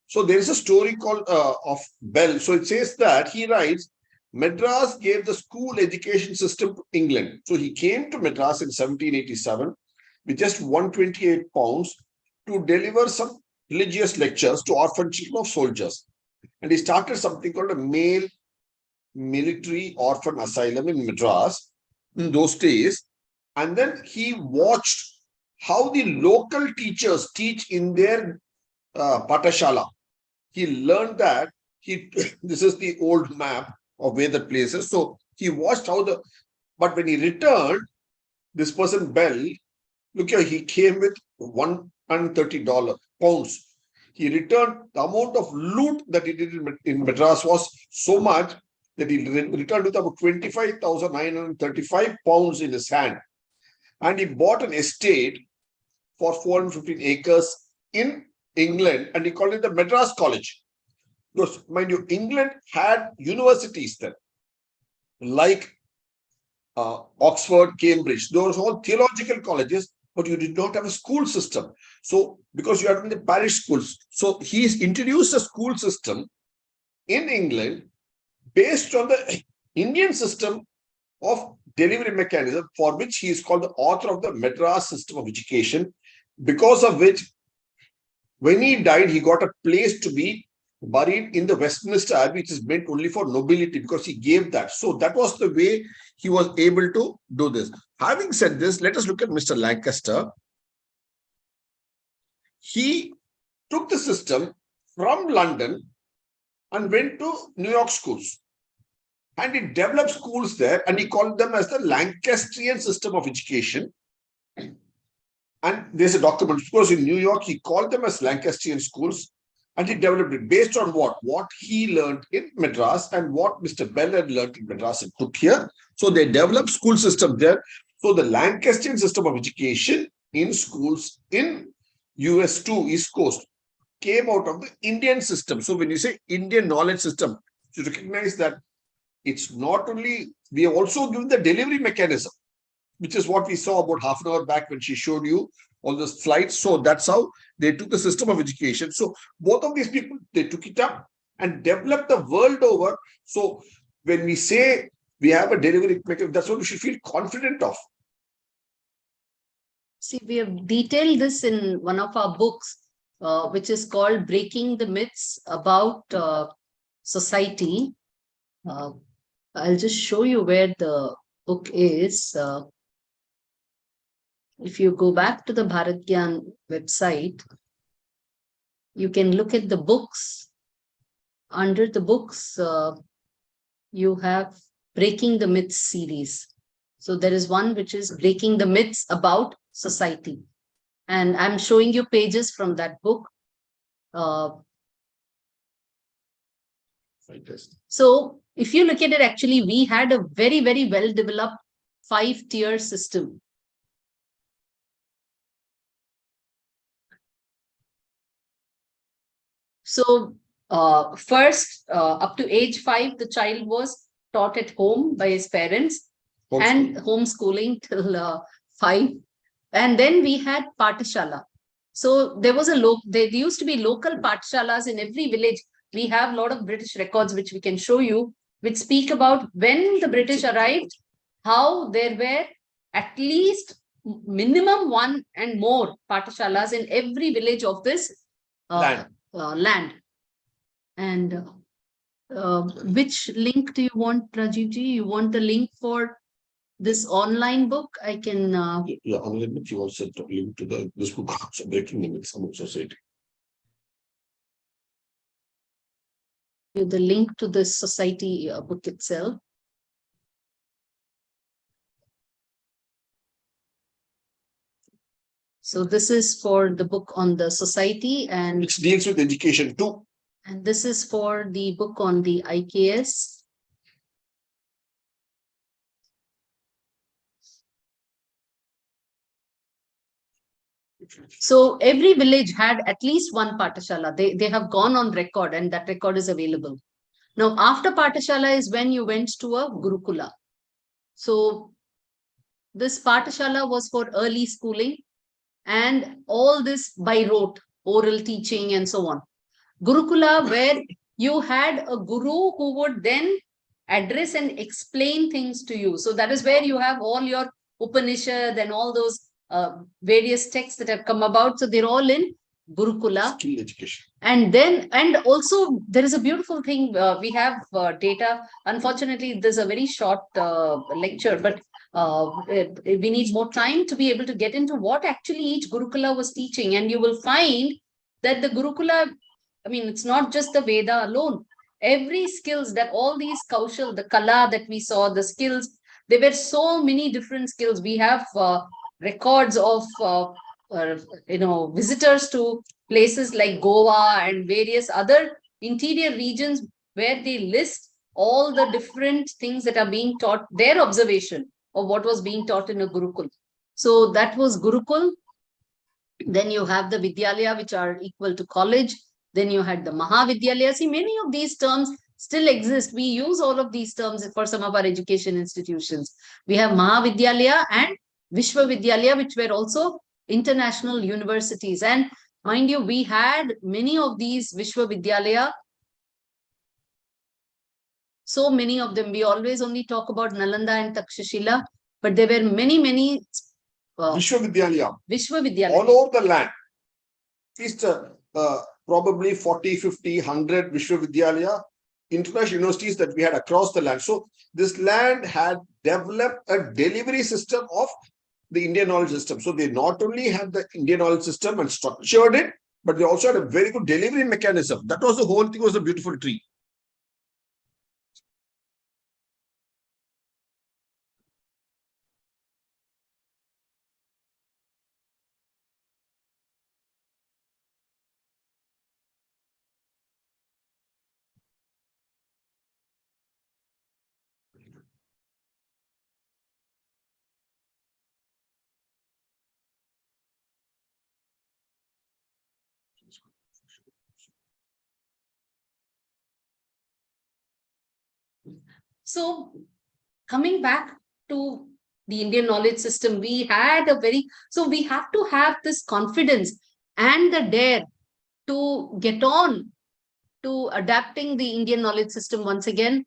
So there is a story called of Bell. So it says that he writes, Madras gave the school education system to England. So he came to Madras in 1787 with just 128 pounds to deliver some religious lectures to orphan children of soldiers. And he started something called a male military orphan asylum in Madras in those days. And then he watched how the local teachers teach in their patashala. He learned that this is the old map of where the place is. So he watched how but when he returned, this person Bell, look here, he came with $130 pounds. He returned, the amount of loot that he did in Madras was so much that he returned with about 25,935 pounds in his hand. And he bought an estate for 415 acres in England, and he called it the Madras College. Because, mind you, England had universities then, like Oxford, Cambridge. Those were all theological colleges, but you did not have a school system. So, because you had in the parish schools. So, he's introduced a school system in England based on the Indian system of delivery mechanism, for which he is called the author of the Madras system of education, because of which, when he died, he got a place to be buried in the Westminster Abbey, which is meant only for nobility, because he gave that. So that was the way he was able to do this. Having said this, let us look at Mr. Lancaster. He took the system from London and went to New York schools. And he developed schools there, and he called them as the Lancastrian system of education. And there's a document, of course, in New York, he called them as Lancastrian schools, and he developed it based on what? What he learned in Madras and what Mr. Bell had learned in Madras and took here. So they developed school system there. So the Lancastrian system of education in schools in US 2, East Coast, came out of the Indian system. So when you say Indian knowledge system, you recognize that it's not only, we have also given the delivery mechanism, which is what we saw about half an hour back when she showed you all the slides. So that's how they took the system of education. So both of these people, they took it up and developed the world over. So when we say we have a delivery mechanism, that's what we should feel confident of. See, we have detailed this in one of our books, which is called Breaking the Myths About Society. I'll just show you where the book is. If you go back to the Bharat Gyan website, you can look at the books. Under the books, you have Breaking the Myths series. So there is one which is Breaking the Myths About Society. And I'm showing you pages from that book. So if you look at it, actually, we had a very, very well-developed 5-tier system. So first, up to age 5, the child was taught at home by his parents. and homeschooling till 5. And then we had Patashala. So there was there used to be local Patshalas in every village. We have a lot of British records which we can show you, which speak about when the British arrived, how there were at least minimum 1 and more Patashalas in every village of this land. And which link do you want, Rajivji? You want the link for this online book? I can. Yeah, online book. You also link to this book, Breaking Limits Among Society. The link to the society book itself. So this is for the book on the society, and which deals with education too. And this is for the book on the IKS. So every village had at least one Patashala. They have gone on record, and that record is available. Now, after Patashala is when you went to a Gurukula. So this Patashala was for early schooling, and all this by rote, oral teaching and so on. Gurukula, where you had a guru who would then address and explain things to you. So that is where you have all your Upanishad and all those various texts that have come about. So they're all in Gurukula. Skill education. And also there is a beautiful thing. We have data. Unfortunately, there's a very short lecture, but we need more time to be able to get into what actually each Gurukula was teaching. And you will find that the Gurukula, I mean, it's not just the Veda alone. Every skills that all these kaushal, the kala that we saw, the skills, there were so many different skills. We have records of, visitors to places like Goa and various other interior regions where they list all the different things that are being taught, their observation of what was being taught in a Gurukul. So that was Gurukul. Then you have the Vidyalaya, which are equal to college. Then you had the Mahavidyalaya. See, many of these terms still exist. We use all of these terms for some of our education institutions. We have Mahavidyalaya and Vishwavidyalaya, which were also international universities. And mind you, we had many of these Vishwavidyalaya. So many of them. We always only talk about Nalanda and Takshashila, but there were many Vishwavidyalaya. Vishwavidyalaya. All over the land. At least probably 40, 50, 100 Vishwavidyalaya, international universities that we had across the land. So this land had developed a delivery system of the Indian knowledge system. So they not only had the Indian knowledge system and structured it, but they also had a very good delivery mechanism. That was the whole thing, was a beautiful tree. So coming back to the Indian knowledge system, we had so we have to have this confidence and the dare to get on to adapting the Indian knowledge system once again.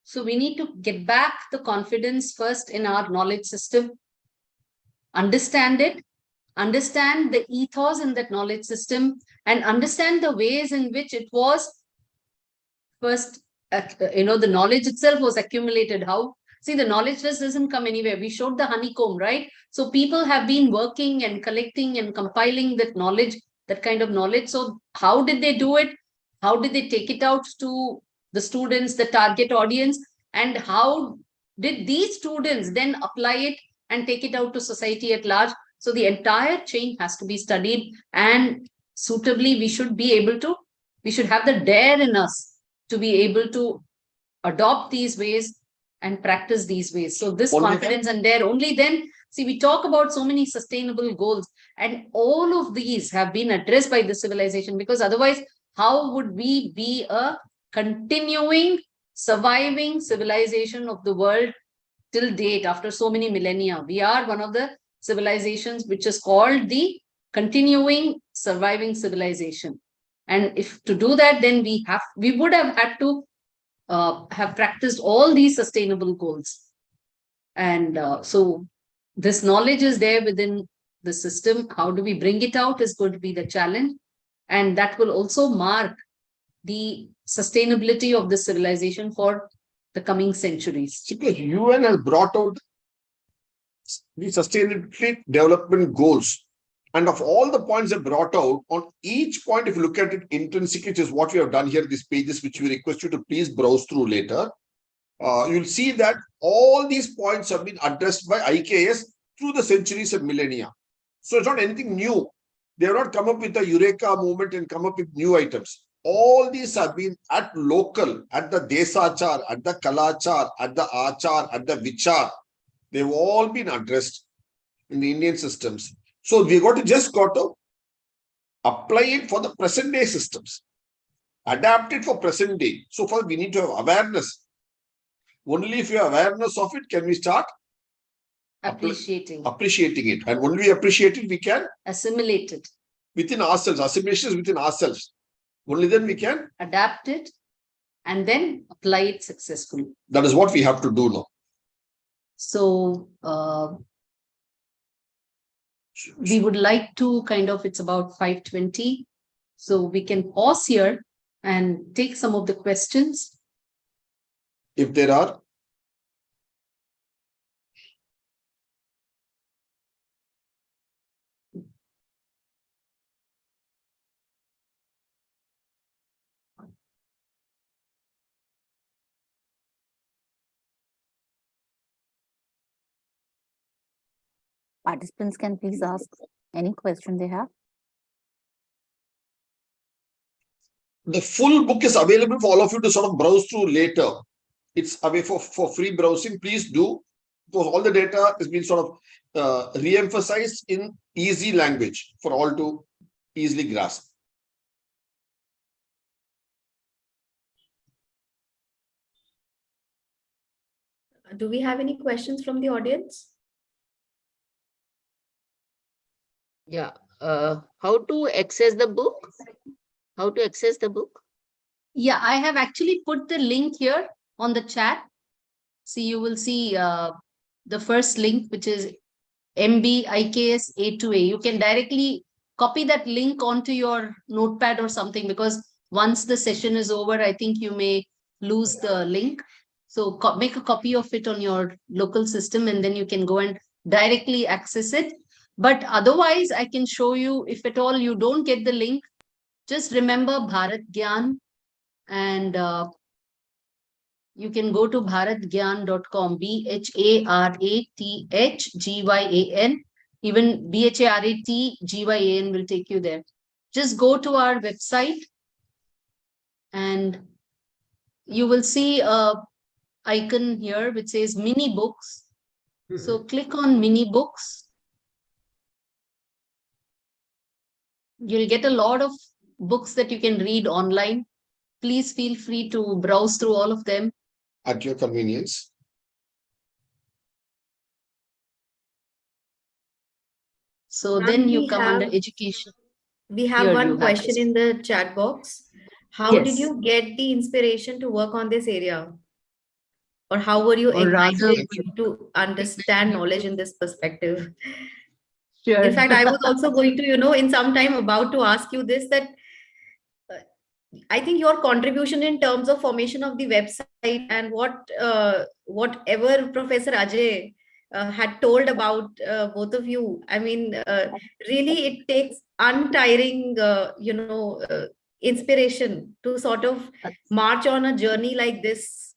So we need to get back the confidence first in our knowledge system, understand it, understand the ethos in that knowledge system, and understand the ways in which it was first, the knowledge itself was accumulated. How? See, the knowledge just doesn't come anywhere. We showed the honeycomb, right? So people have been working and collecting and compiling that knowledge, that kind of knowledge. So how did they do it? How did they take it out to the students, the target audience? And how did these students then apply it and take it out to society at large? So the entire chain has to be studied. And suitably, we should have the dare in us to be able to adopt these ways and practice these ways. So this Only confidence and dare, only then, see, we talk about so many sustainable goals, and all of these have been addressed by the civilization, because otherwise, how would we be a continuing, surviving civilization of the world till date after so many millennia? We are one of the civilizations which is called the continuing, surviving civilization. And if to do that, then we would have had to have practiced all these sustainable goals. And so this knowledge is there within the system. How do we bring it out is going to be the challenge. And that will also mark the sustainability of the civilization for the coming centuries. Because UN has brought out the sustainability development goals. And of all the points they brought out, on each point, if you look at it intrinsically, which is what we have done here, these pages, which we request you to please browse through later, you'll see that all these points have been addressed by IKS through the centuries and millennia. So it's not anything new. They have not come up with a Eureka movement and come up with new items. All these have been at local, at the Desachar, at the Kalachar, at the Achar, at the Vichar. They've all been addressed in the Indian systems. So we just got to apply it for the present day systems, adapt it for present day. So far, we need to have awareness. Only if you have awareness of it, can we start appreciating it. And when we appreciate it, we can assimilate it within ourselves. Assimilation is within ourselves. Only then we can adapt it and then apply it successfully. That is what we have to do now. So we would like to it's about 5:20. So we can pause here and take some of the questions. If there are. Participants can please ask any question they have. The full book is available for all of you to sort of browse through later. It's available for free browsing. Please do, because all the data has been sort of re-emphasized in easy language for all to easily grasp. Do we have any questions from the audience? Yeah. How to access the book? How to access the book? Yeah, I have actually put the link here on the chat. See, you will see the first link, which is MBIKS A2A. You can directly copy that link onto your notepad or something, because once the session is over, I think you may lose the link. So make a copy of it on your local system, and then you can go and directly access it. But otherwise, I can show you, if at all you don't get the link, just remember Bharat Gyan, and you can go to bharatgyan.com, BHARATHGYAN, even BHARATGYAN will take you there. Just go to our website and you will see a icon here which says mini books. So click on mini books. You'll get a lot of books that you can read online. Please feel free to browse through all of them at your convenience. So Ma'am, then you come under education. We have Here one question in the chat box. How did you get the inspiration to work on this area? Or how were you encouraged to understand knowledge in this perspective? Sure. In fact, I was also going to, in some time about to ask you this, that I think your contribution in terms of formation of the website and whatever Professor Ajay had told about both of you, I mean, really it takes untiring, inspiration to sort of march on a journey like this.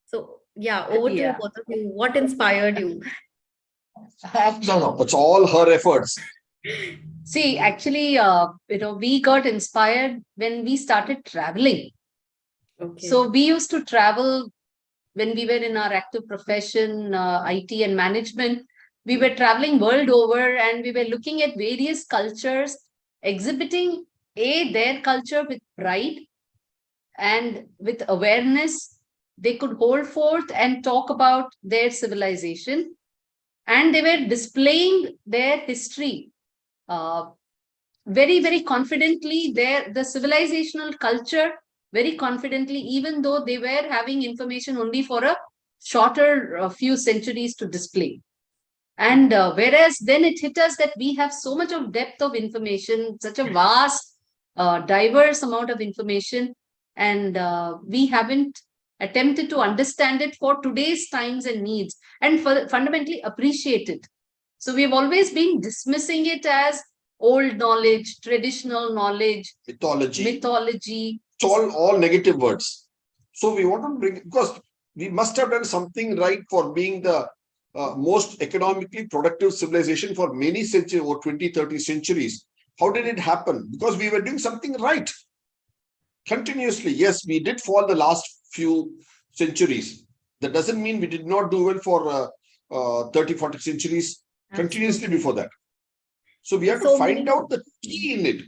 So yeah, over to you, both of you. What inspired you? No, it's all her efforts. See, actually, we got inspired when we started traveling. Okay. So we used to travel when we were in our active profession, IT and management. We were traveling world over and we were looking at various cultures, exhibiting their culture with pride and with awareness. They could hold forth and talk about their civilization, and they were displaying their history uh, very, very confidently, the civilizational culture very confidently, even though they were having information only for a shorter few centuries to display. And whereas then it hit us that we have so much of depth of information, such a vast, diverse amount of information, and we haven't attempted to understand it for today's times and needs, and fundamentally appreciate it. So we've always been dismissing it as old knowledge, traditional knowledge, mythology. It's all negative words. So we want to bring, because we must have done something right for being the most economically productive civilization for many centuries, or 20, 30 centuries. How did it happen? Because we were doing something right continuously. Yes, we did fall the last few centuries. That doesn't mean we did not do well for 30, 40 centuries continuously before that. So we have to find out the key in it.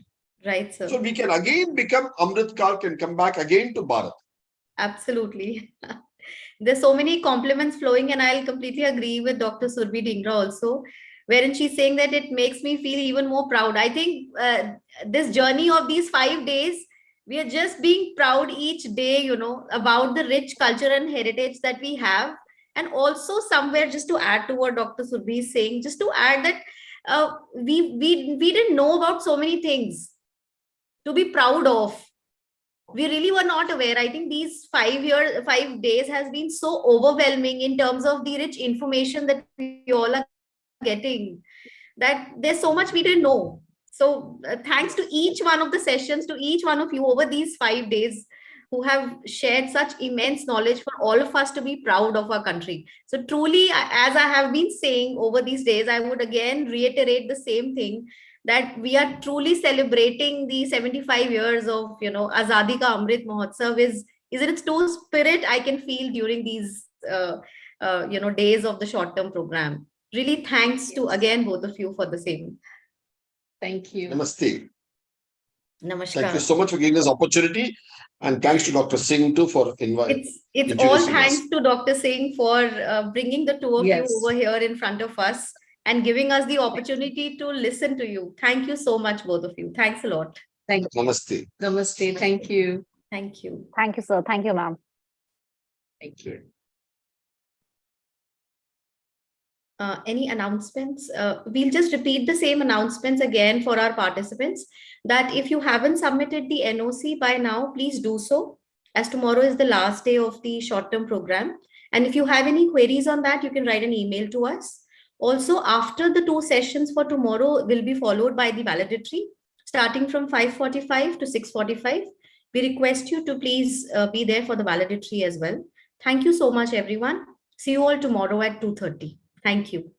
Right, sir. So we can again become Amrit Kal, can come back again to Bharat. Absolutely. There's so many compliments flowing, and I'll completely agree with Dr. Surbhi Dhingra also, wherein she's saying that it makes me feel even more proud. I think this journey of these 5 days, we are just being proud each day, about the rich culture and heritage that we have. And also somewhere, just to add to what Dr. Surbhi is saying, just to add that we didn't know about so many things to be proud of. We really were not aware. I think these 5 days has been so overwhelming in terms of the rich information that we all are getting, that there's so much we didn't know. So thanks to each one of the sessions, to each one of you over these 5 days, who have shared such immense knowledge for all of us to be proud of our country. So truly, as I have been saying over these days, I would again reiterate the same thing, that we are truly celebrating the 75 years of, Azadi Ka Amrit Mahotsav is in its true spirit. I can feel during these, days of the short-term program. Really, thanks to again both of you for the same. Thank you. Namaste. Namaskar. Thank you so much for giving us opportunity, and thanks to Dr. Singh too for inviting. It's all thanks to Dr. Singh for bringing the two of you over here in front of us and giving us the opportunity to listen to you. Thank you so much, both of you. Thanks a lot. Thank you. Namaste. Namaste. Thank you. Thank you. Thank you, sir. Thank you, ma'am. Thank you. Any announcements? We'll just repeat the same announcements again for our participants, that if you haven't submitted the NOC by now, please do so, as tomorrow is the last day of the short-term program. And if you have any queries on that, you can write an email to us. Also, after the 2 sessions for tomorrow will be followed by the valedictory, starting from 5:45 to 6:45. We request you to please be there for the valedictory as well. Thank you so much, everyone. See you all tomorrow at 2:30. Thank you.